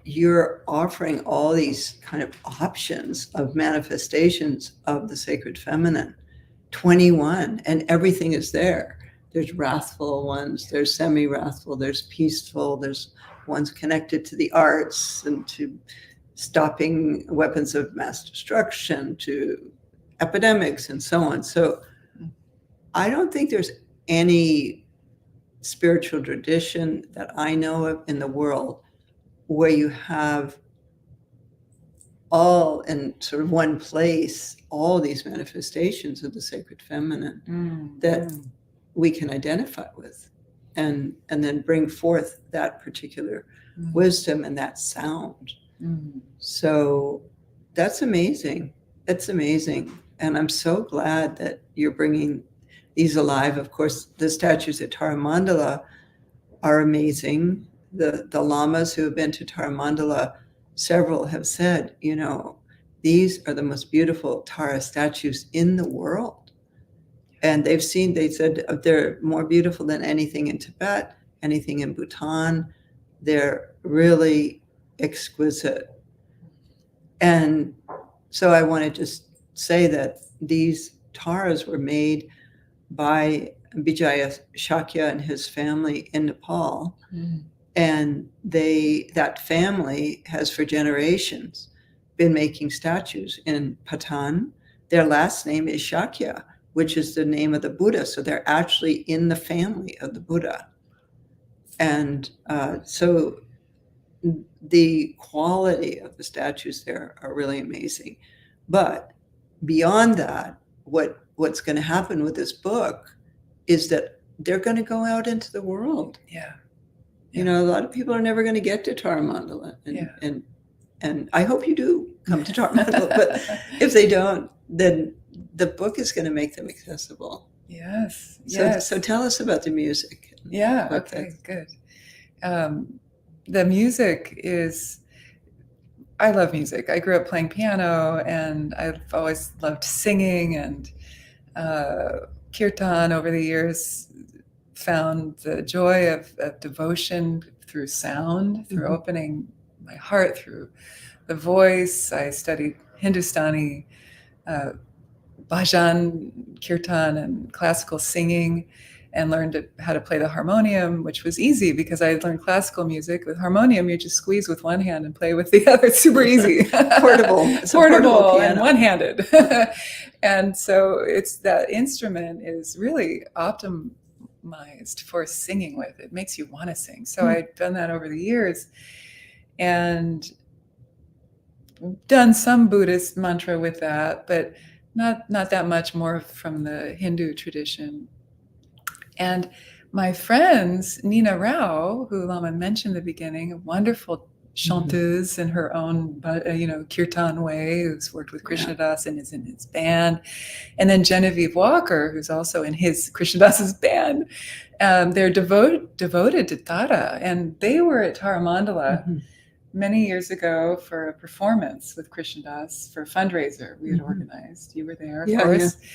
you're offering all these kind of options of manifestations of the sacred feminine, 21, and everything is there. There's wrathful ones, there's semi-wrathful, there's peaceful, there's ones connected to the arts and to stopping weapons of mass destruction, to epidemics and so on. So I don't think there's any spiritual tradition that I know of in the world where you have all in sort of one place, all these manifestations of the sacred feminine that we can identify with, and then bring forth that particular wisdom and that sound. So that's amazing. It's amazing. And I'm so glad that you're bringing these alive. Of course, the statues at Tara Mandala are amazing. The lamas who have been to Tara Mandala, several have said, you know, these are the most beautiful Tara statues in the world. And they said they're more beautiful than anything in Tibet, anything in Bhutan. They're really exquisite. And so I want to just say that these Taras were made by Vijaya Shakya and his family in Nepal. And that family has for generations been making statues in Patan. Their last name is Shakya, which is the name of the Buddha. So they're actually in the family of the Buddha. And so the quality of the statues there are really amazing. But beyond that, what's going to happen with this book is that they're going to go out into the world. Yeah. You know, a lot of people are never going to get to Tara Mandala. And I hope you do come to Tara Mandala. But if they don't, then the book is going to make them accessible. Yes. So tell us about the music. Yeah. Okay, good. The music is, I love music. I grew up playing piano, and I've always loved singing, and kirtan over the years. Found the joy of devotion through sound, through opening my heart, through the voice. I studied Hindustani, bhajan, kirtan, and classical singing, and learned how to play the harmonium, which was easy because I learned classical music. With harmonium, you just squeeze with one hand and play with the other. It's super easy. Portable and one-handed. And so it's that instrument is really optimized for singing with. It makes you want to sing. So I've done that over the years, and done some Buddhist mantra with that, but not that much, more from the Hindu tradition. And my friends, Nina Rao, who Lama mentioned at the beginning, a wonderful chanteuse in her own, kirtan way, who's worked with Krishnadas and is in his band. And then Genevieve Walker, who's also in his Krishnadas's band. They're devoted to Tara. And they were at Tara Mandala many years ago for a performance with Krishnadas for a fundraiser we had organized. You were there, of course. Yeah.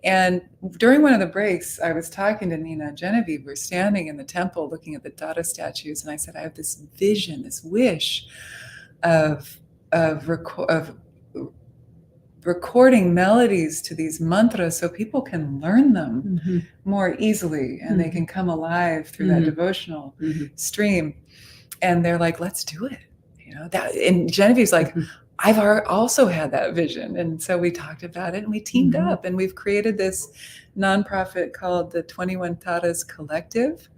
And during one of the breaks, I was talking to Nina and Genevieve. We're standing in the temple looking at the Tara statues, and I said, I have this vision, this wish of recording melodies to these mantras so people can learn them more easily, and they can come alive through that devotional stream. And they're like, let's do it. You know, that, and Genevieve's like, I've also had that vision. And so we talked about it, and we teamed up, and we've created this nonprofit called the 21 Taras Collective.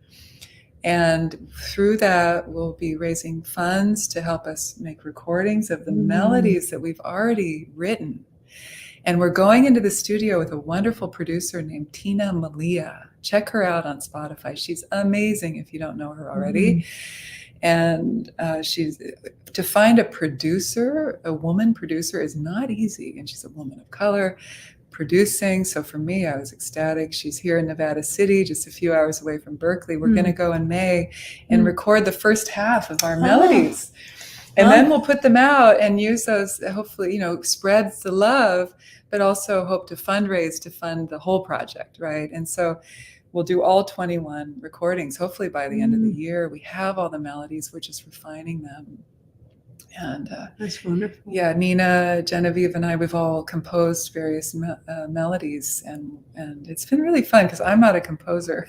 And through that, we'll be raising funds to help us make recordings of the melodies that we've already written. And we're going into the studio with a wonderful producer named Tina Malia. Check her out on Spotify. She's amazing if you don't know her already. And to find a producer, a woman producer, is not easy. And she's a woman of color producing. So for me, I was ecstatic. She's here in Nevada City, just a few hours away from Berkeley. We're going to go in May and record the first half of our melodies. And then we'll put them out and use those, hopefully, spreads the love, but also hope to fundraise to fund the whole project, right? And so we'll do all 21 recordings. Hopefully by the end of the year, we have all the melodies. We're just refining them. And that's wonderful. Yeah, Nina, Genevieve, and I, we've all composed various melodies, and it's been really fun because I'm not a composer.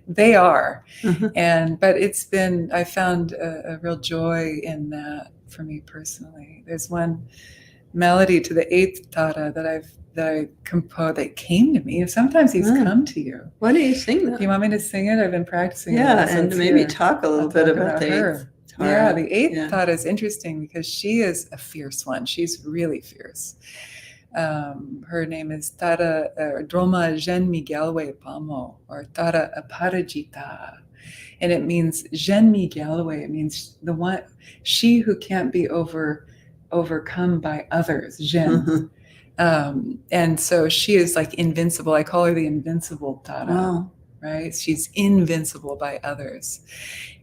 They are. But I found a real joy in that for me personally. There's one melody to the 8th Tara that I composed that came to me. Sometimes these come to you. Why do you sing that? Do you want me to sing it? I've been practicing it. Yeah, and maybe talk a little bit about her. Tara. Yeah, the eighth Yeah. Tara is interesting because she is a fierce one. She's really fierce. Her name is Tara Droma Genmi Galway Pamo, or Tara Aparajita. And it means Genmi Galway. It means the one, she who can't be overcome by others, Gen. And so she is like invincible. I call her the invincible Tara. Wow. Right? She's invincible by others.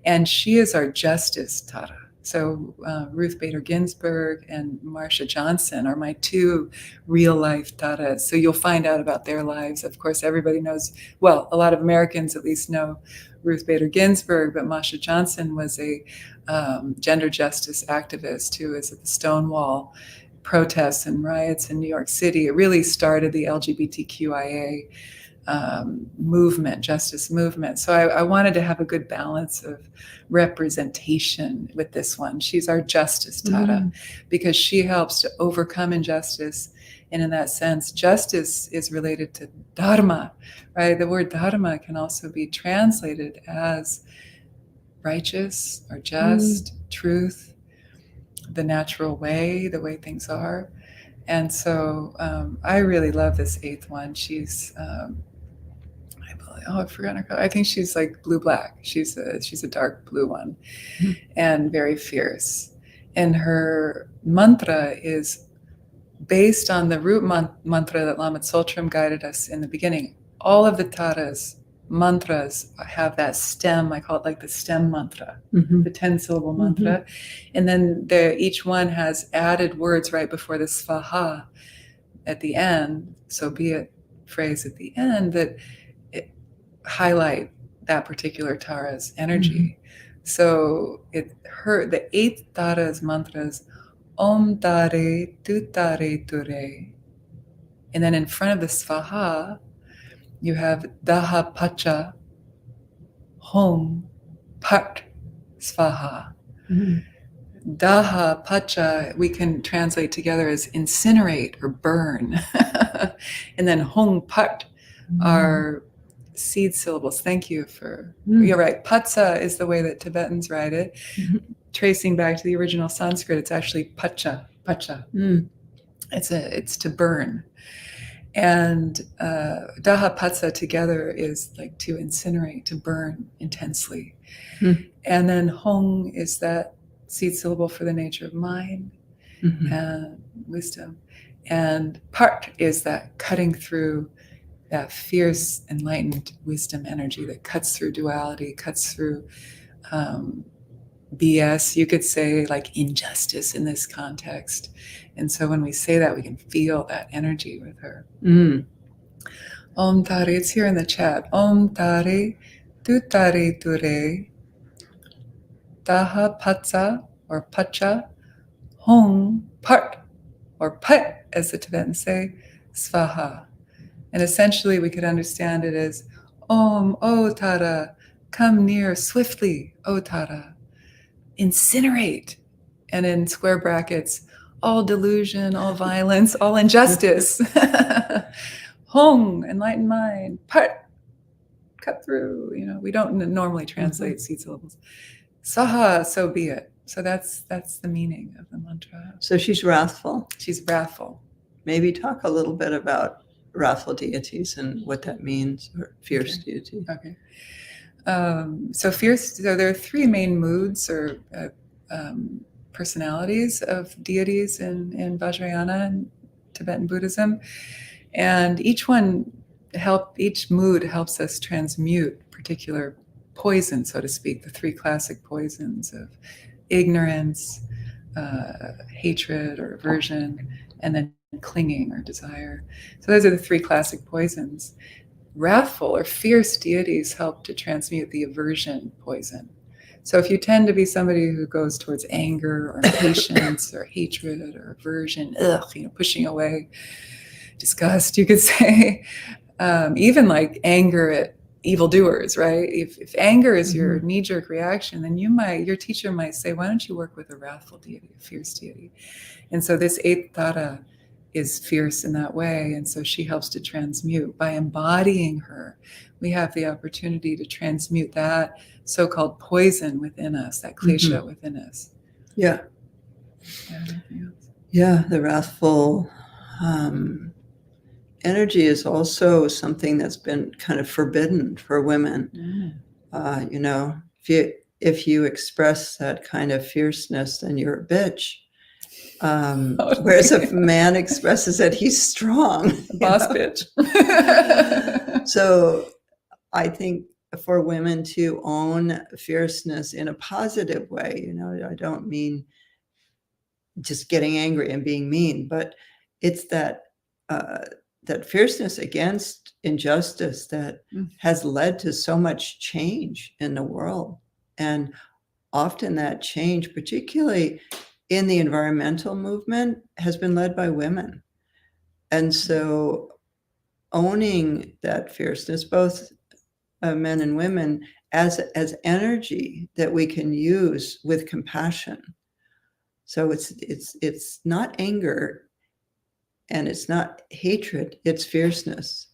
And she is our justice Tara. So Ruth Bader Ginsburg and Marsha Johnson are my two real life Taras. So you'll find out about their lives. Of course, everybody knows, well, a lot of Americans at least know Ruth Bader Ginsburg, but Marsha Johnson was a gender justice activist who was at the Stonewall protests and riots in New York City. It really started the LGBTQIA movement, justice movement. So I wanted to have a good balance of representation with this one. She's our justice Tara because she helps to overcome injustice. And in that sense, justice is related to dharma, right? The word dharma can also be translated as righteous or just, truth, the natural way, the way things are. And so I really love this eighth one. She's I've forgotten her color. I think she's like blue-black. She's a dark blue one and very fierce. And her mantra is based on the root mantra that Lama Tsultrim guided us in the beginning. All of the Taras, mantras have that stem. I call it like the stem mantra, the 10-syllable mantra. And then each one has added words right before the svaha at the end. So be it phrase at the end that highlight that particular Tara's energy. So the eighth Tara's mantras, Om Tare, Tu Tare Ture. And then in front of the Svaha, you have Daha Pacha, Hom Pat Svaha. Daha Pacha, we can translate together as incinerate or burn. And then Hong Pat are seed syllables. Thank you for, you're right. Patsa is the way that Tibetans write it. Tracing back to the original Sanskrit, it's actually pacha. It's to burn. And Daha Patsa together is like to incinerate, to burn intensely. And then Hong is that seed syllable for the nature of mind and wisdom. And Part is that cutting through, that fierce, enlightened wisdom energy that cuts through duality, cuts through BS, you could say, like injustice in this context. And so when we say that, we can feel that energy with her. Om Tare, it's here in the chat. Om Tare, Tu Tare Ture, Daha Patsa or Pacha, Hong Part or Pat, as the Tibetans say, Svaha. And essentially, we could understand it as Om, O Tara, come near swiftly, O Tara. Incinerate. And in square brackets, all delusion, all violence, all injustice. Hong, enlightened mind. Part, cut through. We don't normally translate seed syllables. Saha, so be it. So that's the meaning of the mantra. So she's wrathful. She's wrathful. Maybe talk a little bit about wrathful deities and what that means, or fierce deity. Okay. So there are three main moods or personalities of deities in Vajrayana and Tibetan Buddhism. And each mood helps us transmute particular poison, so to speak, the three classic poisons of ignorance, hatred or aversion, and then clinging or desire. So those are the three classic poisons. Wrathful or fierce deities help to transmute the aversion poison. So if you tend to be somebody who goes towards anger or impatience or hatred or aversion, pushing away, disgust, you could say, even like anger at evildoers, right? If anger is your knee-jerk reaction, then your teacher might say, why don't you work with a wrathful deity, a fierce deity? And so this eighth Tara is fierce in that way. And so she helps to transmute. By embodying her, we have the opportunity to transmute that so-called poison within us, that klesha within us. Yeah. Anything else? Yeah, the wrathful energy is also something that's been kind of forbidden for women. You know, if you express that kind of fierceness, then you're a bitch. Whereas if a man expresses it, he's strong. Boss bitch. So I think for women to own fierceness in a positive way, you know, I don't mean just getting angry and being mean, but it's that that fierceness against injustice that has led to so much change in the world. And often that change, particularly in the environmental movement, has been led by women. And so owning that fierceness, both men and women, as energy that we can use with compassion. So it's not anger and it's not hatred, it's fierceness.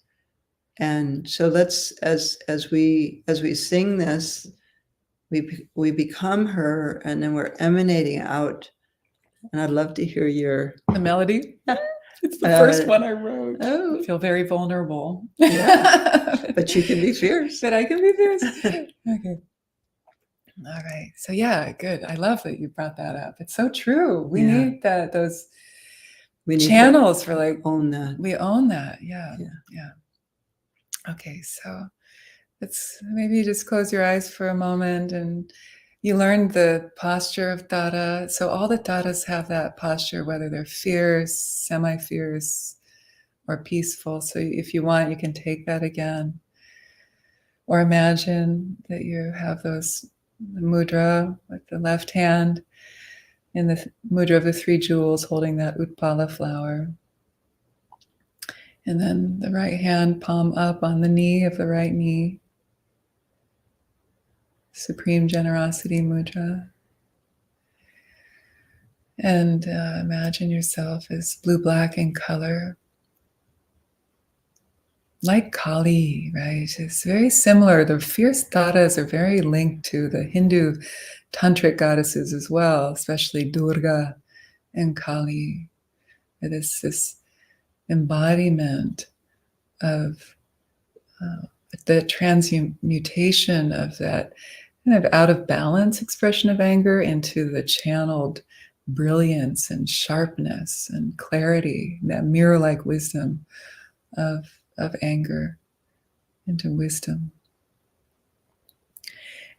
And so let's, as we sing this, we become her, and then we're emanating out. And I'd love to hear the melody. It's the first one I wrote. Oh. I feel very vulnerable. Yeah. But you can be fierce. But I can be fierce. Okay. All right. So yeah, good. I love that you brought that up. It's so true. We need those channels for like own that. We own that. Yeah. Okay. So let's maybe just close your eyes for a moment, and you learned the posture of Tara. So all the Taras have that posture, whether they're fierce, semi-fierce, or peaceful. So if you want, you can take that again. Or imagine that you have those mudra with the left hand in the mudra of the 3 jewels holding that Utpala flower. And then the right hand palm up on the knee of the right knee. Supreme Generosity Mudra. And imagine yourself as blue-black in color. Like Kali, right? It's very similar. The fierce Taras are very linked to the Hindu tantric goddesses as well, especially Durga and Kali. It is this embodiment of the transmutation of that kind of out of balance expression of anger into the channeled brilliance and sharpness and clarity, that mirror-like wisdom of anger into wisdom.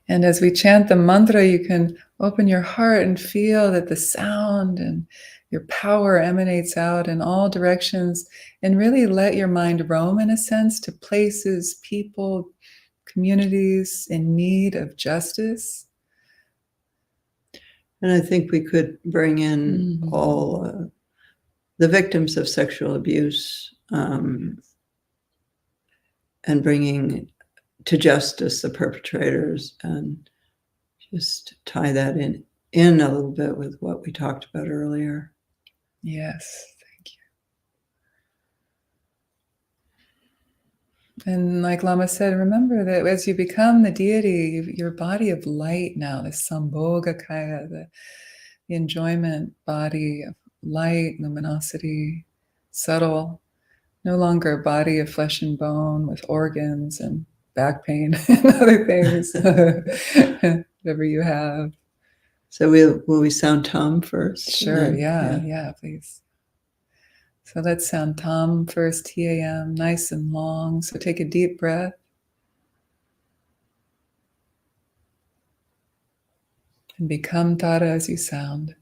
And as we chant the mantra, you can open your heart and feel that the sound and your power emanates out in all directions, and really let your mind roam, in a sense, to places, people, communities in need of justice. And I think we could bring in all the victims of sexual abuse, and bringing to justice the perpetrators, and just tie that in a little bit with what we talked about earlier. Yes, thank you. And like Lama said, remember that as you become the deity, your body of light now, the Sambhogakaya, the enjoyment body of light, luminosity, subtle, no longer a body of flesh and bone with organs and back pain and other things, whatever you have. So will we sound Tam first? Sure, yeah, please. So let's sound Tam first, T-A-M, nice and long. So take a deep breath. And become Tara as you sound.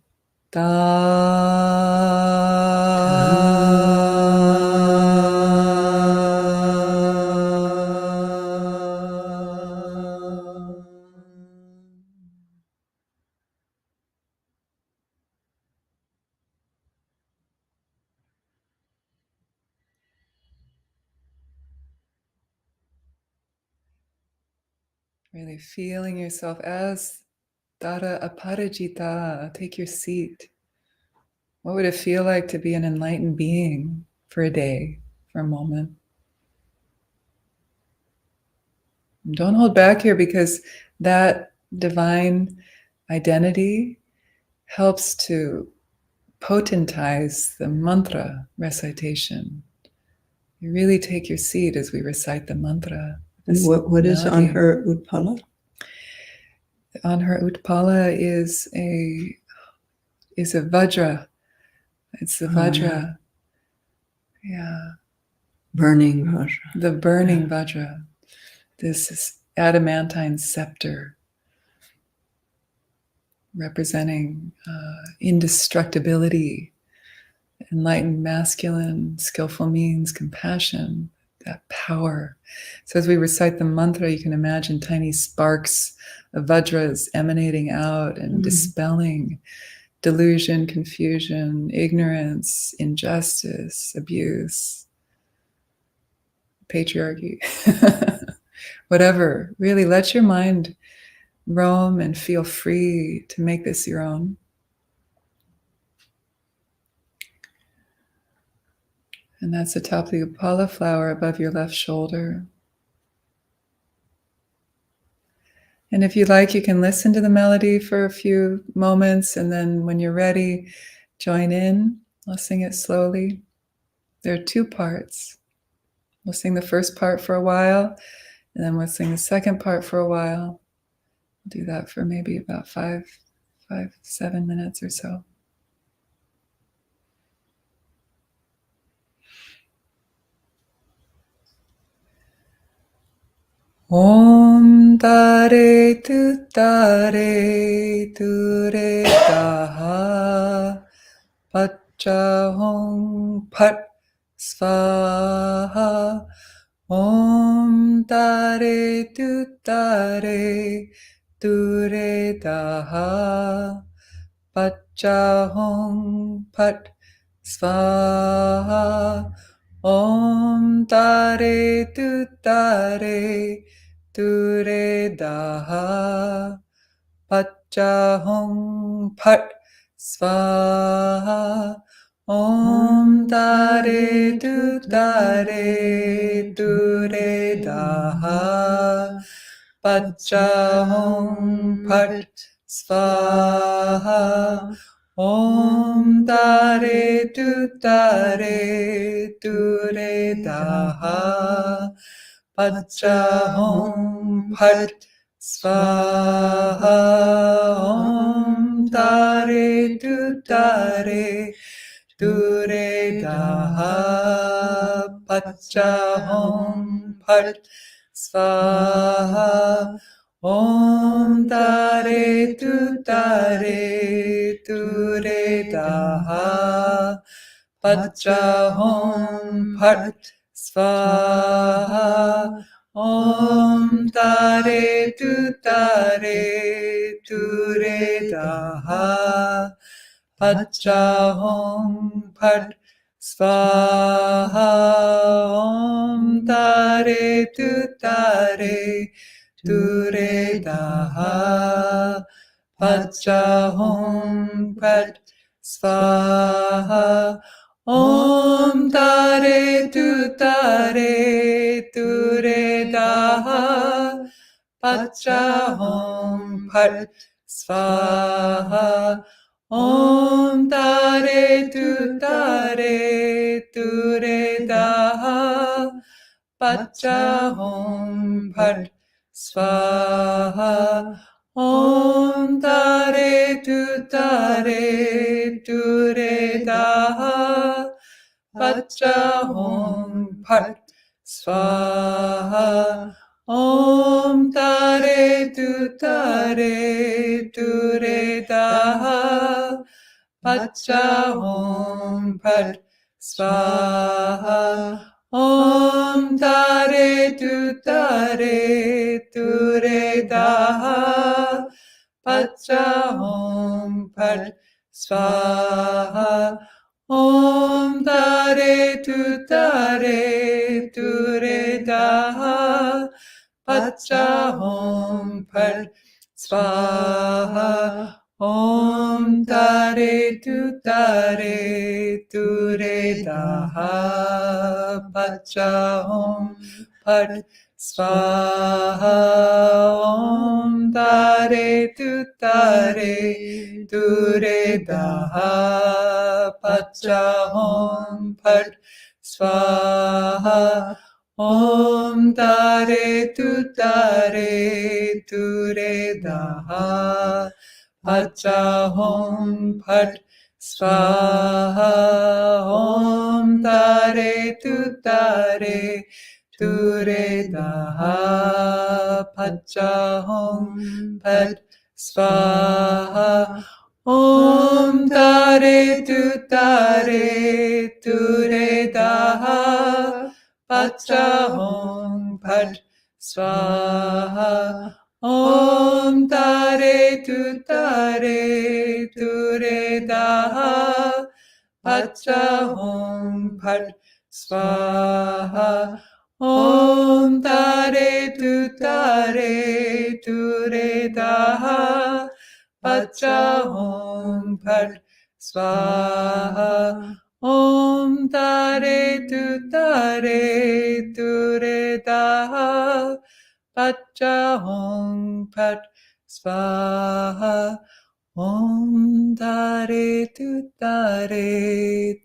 Really feeling yourself as Tara Aparajita. Take your seat. What would it feel like to be an enlightened being for a day, for a moment? And don't hold back here, because that divine identity helps to potentize the mantra recitation. You really take your seat as we recite the mantra. And what is on her Utpala? On her Utpala is a Vajra. It's the Vajra. Yeah. Burning Vajra. The burning Vajra. This is adamantine scepter representing indestructibility, enlightened masculine, skillful means, compassion, that power. So as we recite the mantra, you can imagine tiny sparks of Vajras emanating out and dispelling delusion, confusion, ignorance, injustice, abuse, patriarchy, whatever. Really let your mind roam and feel free to make this your own. And that's the top of the Upala flower above your left shoulder. And if you like, you can listen to the melody for a few moments, and then when you're ready, join in. I'll sing it slowly. There are two parts. We'll sing the first part for a while, and then we'll sing the second part for a while. We'll do that for maybe about 7 minutes or so. Om Tare Tu Tare Tu Re Taha Pacha Hong Pat Svaha Om Tare Tu Tare Tu Re Taha Pacha Hong Pat Svaha Om Tare Tu Tare Tu Re Daha Pacha Hong Pat Svaha Om Tare Tu Tare Tu Re Daha Pacha Hong Pat Svaha Om Tare Tu Tare Tu Re Daha Pacha Hong Pat Svaha Om Tare Tu Tare Tu Re Daha Pacha Hong Pat Svaha Om Tare Tu Tare Tu Re Daha Pacha Hong Pat Svaha Om Tare Tu Tare Tu Re Daha Pacha Hong Pat Svaha Om Tare Tu Tare Tu Re Daha Pacha Hong Pat Svaha Om Tare Tu Tare Tu Re Daha Pacha Hong Pat Svaha Om Tare Tu Tare Tu Re Daha Pacha Hong Pat Svaha Om Tare Tu Tare Tu Re Daha Pacha Hong Pat Svaha Om Tare Tu Tare Tu Re Daha Pacha Hong Pat Svaha Om Tare Tu Tare Tu Re Daha Pacha Hong Pat Svaha Om Tare Tu Tare Tu Re Daha Pacha Hong Pat Svaha Om Tare Ture Daha Pacha Om Pat Swaha. Om Tare Ture Daha Pacha Om Pat Swaha. Om Tare Ture Daha Pacha Om Pat Swaha. Om Tare Ture Daha Pacha Om Pat Swaha. Om Tare Ture Daha Pacha Om Pat Swaha. Om Tare Ture Daha Pacha Om Pat Swaha. Om Tare Ture Daha Pacha Om Pat Swaha. Om Tare Ture Daha Pacha Om Pat Swaha. Om Tare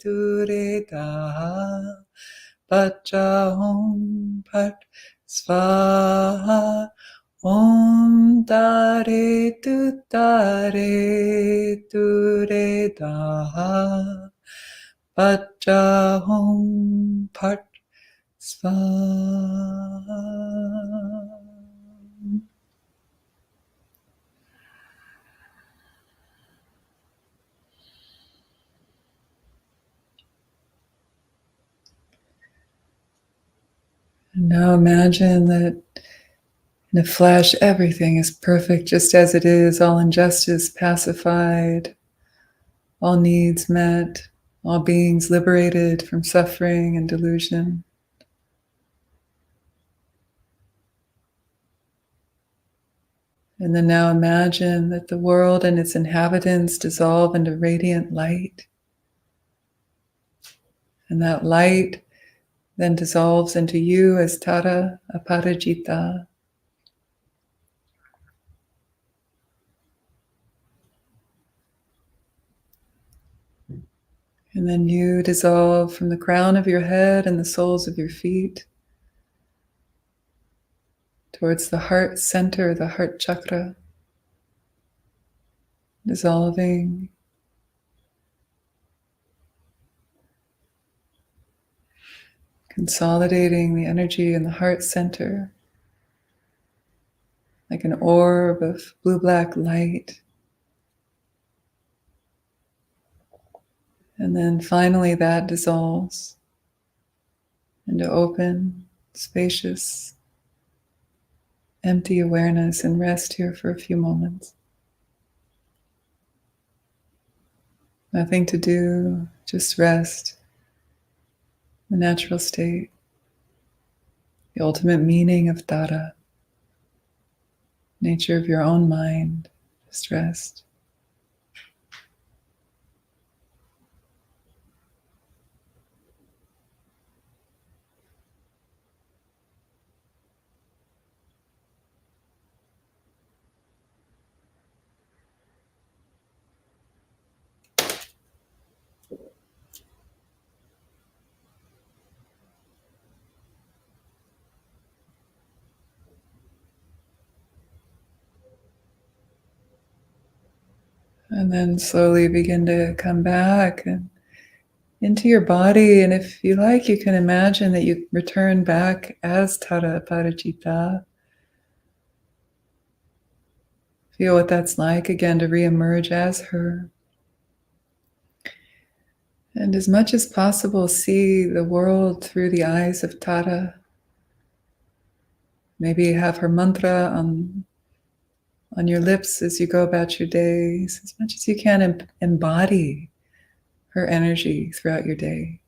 Ture Daha Pacha Om Pat Swaha. Om Tare Ture Daha Pacha Om Pat Swaha. And now imagine that in a flash everything is perfect just as it is, all injustice pacified, all needs met, all beings liberated from suffering and delusion. And then now imagine that the world and its inhabitants dissolve into radiant light. And that light then dissolves into you as Tara Aparajita. And then you dissolve from the crown of your head and the soles of your feet towards the heart center, the heart chakra, dissolving. Consolidating the energy in the heart center like an orb of blue-black light. And then finally that dissolves into open, spacious, empty awareness, and rest here for a few moments. Nothing to do, just rest. The natural state, the ultimate meaning of Tara, nature of your own mind, just rest. And then slowly begin to come back and into your body. And if you like, you can imagine that you return back as Tara Parajita. Feel what that's like again to reemerge as her. And as much as possible, see the world through the eyes of Tara. Maybe have her mantra on your lips as you go about your days, as much as you can embody her energy throughout your day.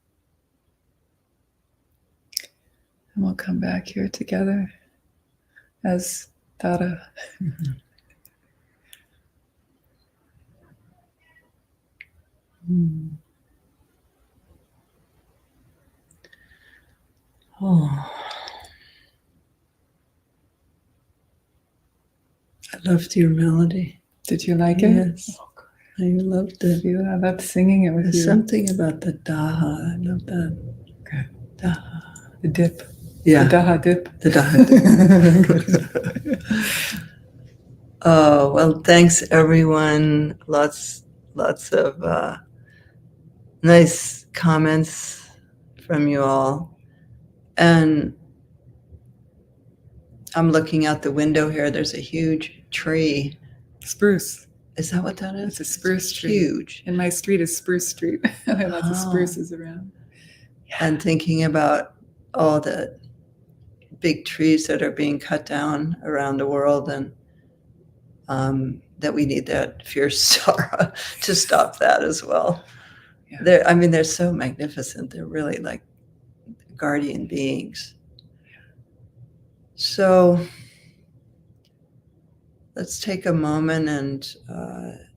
And we'll come back here together as Tara. Oh, I loved your melody. Did you like it? Yes, I loved it. I loved singing it with There's you. something about the daha. I love that. Okay. Daha. The dip. Yeah. The daha dip. The daha dip. Oh, well, thanks everyone. Lots of nice comments from you all. And I'm looking out the window here. There's a huge tree. Spruce. Is that what that is? It's a spruce tree. Huge. And my street is Spruce Street. I have lots of spruces around. And thinking about all the big trees that are being cut down around the world, and that we need that fierce Tara to stop that as well. Yeah. They're so magnificent. They're really like guardian beings. So let's take a moment and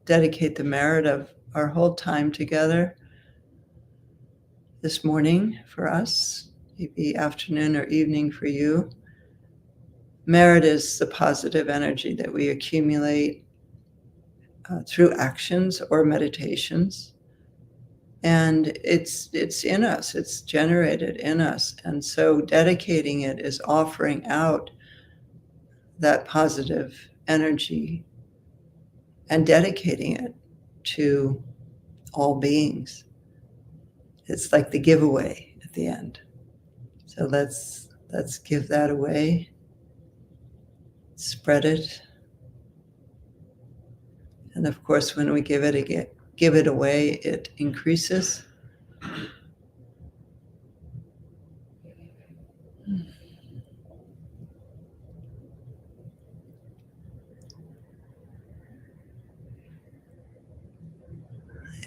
dedicate the merit of our whole time together this morning for us, maybe afternoon or evening for you. Merit is the positive energy that we accumulate through actions or meditations. And it's in us, it's generated in us. And so dedicating it is offering out that positive energy and dedicating it to all beings. It's like the giveaway at the end. So let's give that away. Spread it. And of course, when we give it away, it increases.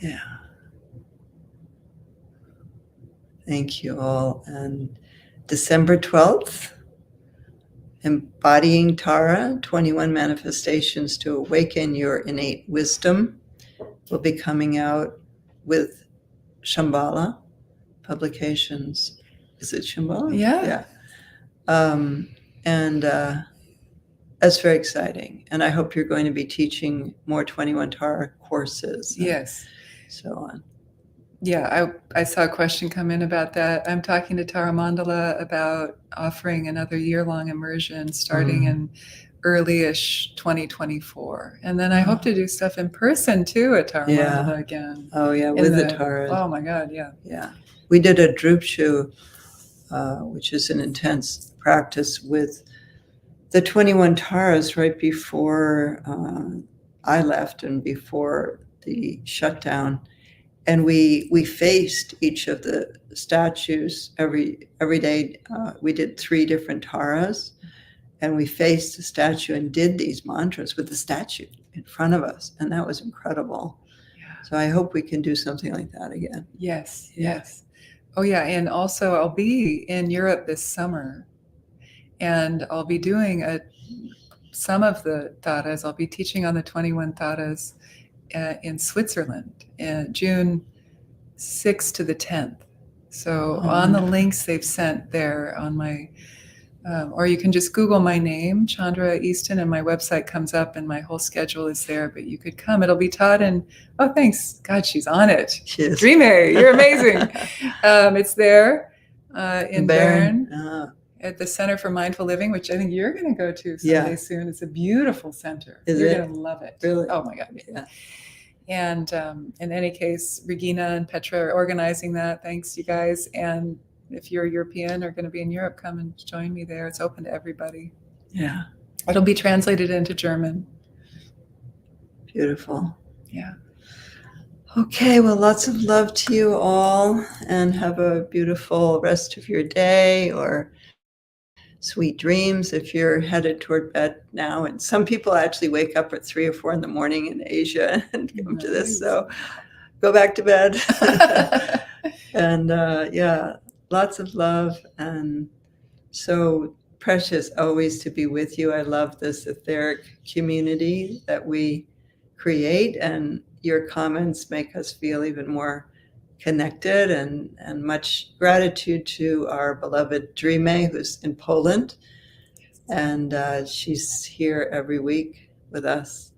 Yeah. Thank you all. And December 12th, Embodying Tara, 21 Manifestations to Awaken Your Innate Wisdom, will be coming out with Shambhala Publications. Is it Shambhala? Yeah. And that's very exciting. And I hope you're going to be teaching more 21 Tara courses. Yes. So on. Yeah, I saw a question come in about that. I'm talking to Tara Mandala about offering another year-long immersion starting in early-ish 2024. And then I hope to do stuff in person too at Tara Mandala again. Oh yeah, with the Tara. Oh my God, yeah. Yeah. We did a Drupshu, which is an intense practice with the 21 Taras right before I left and before the shutdown. And we faced each of the statues every day. We did 3 different Taras, and we faced the statue and did these mantras with the statue in front of us. And that was incredible. Yeah. So I hope we can do something like that again. Yes, yes. Oh yeah, and also I'll be in Europe this summer, and I'll be doing some of the Taras. I'll be teaching on the 21 Taras in Switzerland, June 6th to the 10th. So on the links they've sent there on my, or you can just Google my name, Chandra Easton, and my website comes up and my whole schedule is there, but you could come. It'll be taught in, oh, thanks. God, she's on it. Yes. Dreamy, you're amazing. It's there in Bern. At the Center for Mindful Living, which I think you're going to go to someday soon. It's a beautiful center. You're going to love it. Really? Oh my God. Yeah. And in any case, Regina and Petra are organizing that. Thanks, you guys. And if you're European or going to be in Europe, come and join me there. It's open to everybody. Yeah. It'll be translated into German. Beautiful. Yeah. Okay, well, lots of love to you all, and have a beautiful rest of your day, or sweet dreams if you're headed toward bed now. And some people actually wake up at 3 or 4 in the morning in Asia and come to this. So go back to bed. And yeah, lots of love. And so precious always to be with you. I love this etheric community that we create. And your comments make us feel even more connected, and much gratitude to our beloved Dreame, who's in Poland, and she's here every week with us.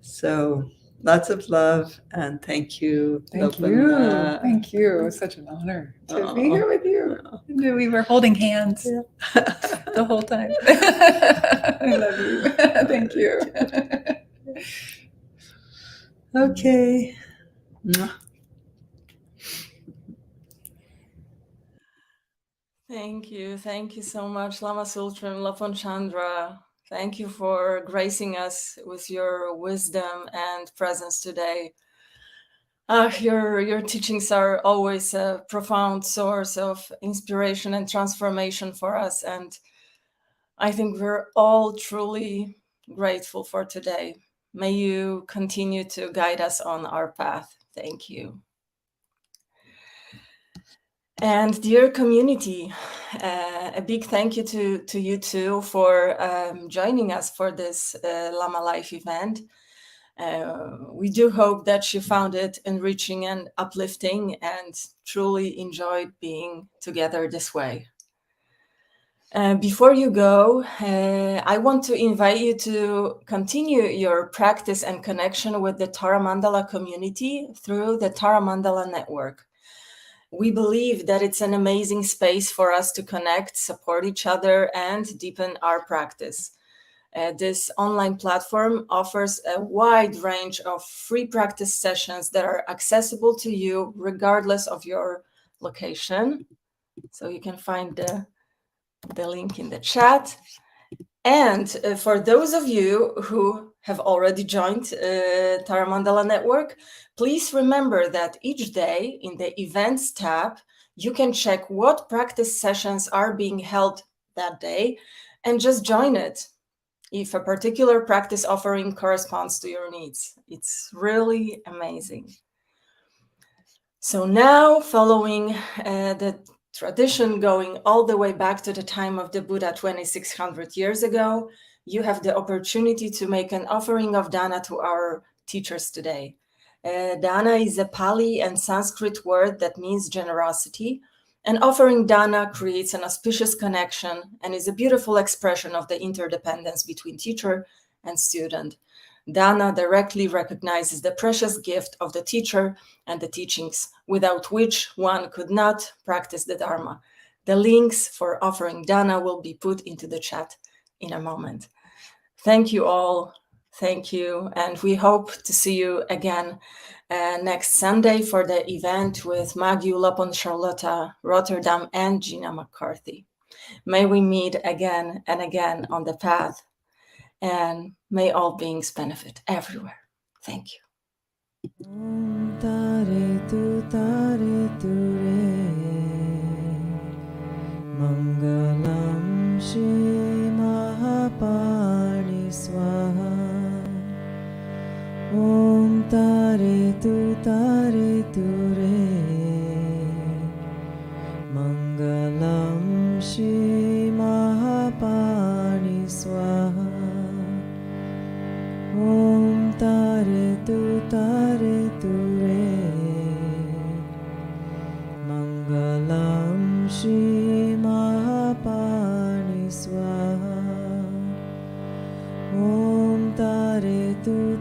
So lots of love, and thank you. Thank Lopön. you. Thank you. It was such an honor to be here with you. And we were holding hands the whole time. I love you. Thank you. Okay. Thank you. Thank you so much, Lama Tsultrim Lopön Chandra. Thank you for gracing us with your wisdom and presence today. Your teachings are always a profound source of inspiration and transformation for us. And I think we're all truly grateful for today. May you continue to guide us on our path. Thank you. And dear community, a big thank you to you too for joining us for this Lama Life event. We do hope that you found it enriching and uplifting and truly enjoyed being together this way. Before you go, I want to invite you to continue your practice and connection with the Tara Mandala community through the Tara Mandala network. We believe that it's an amazing space for us to connect, support each other, and deepen our practice. This online platform offers a wide range of free practice sessions that are accessible to you regardless of your location. So you can find the link in the chat. And for those of you who have already joined Tara Mandala Network, please remember that each day in the Events tab, you can check what practice sessions are being held that day and just join it if a particular practice offering corresponds to your needs. It's really amazing. So now, following the tradition going all the way back to the time of the Buddha 2600 years ago, you have the opportunity to make an offering of dana to our teachers today. Dana is a Pali and Sanskrit word that means generosity, and offering dana creates an auspicious connection and is a beautiful expression of the interdependence between teacher and student. Dana directly recognizes the precious gift of the teacher and the teachings, without which one could not practice the Dharma. The links for offering dana will be put into the chat in a moment. Thank you all. Thank you. And we hope to see you again next Sunday for the event with Maggie Lopön Charlotta, Rotterdam, and Gina McCarthy. May we meet again and again on the path, and may all beings benefit everywhere. Thank you. Om tare tu re, Mangalam Shri Mahapani Swaha. Om tare tu re, Mangalam Shri Mahapani Swaha. Om tare tu re, Mangalam Shri Mahapani Swaha. Om tare tu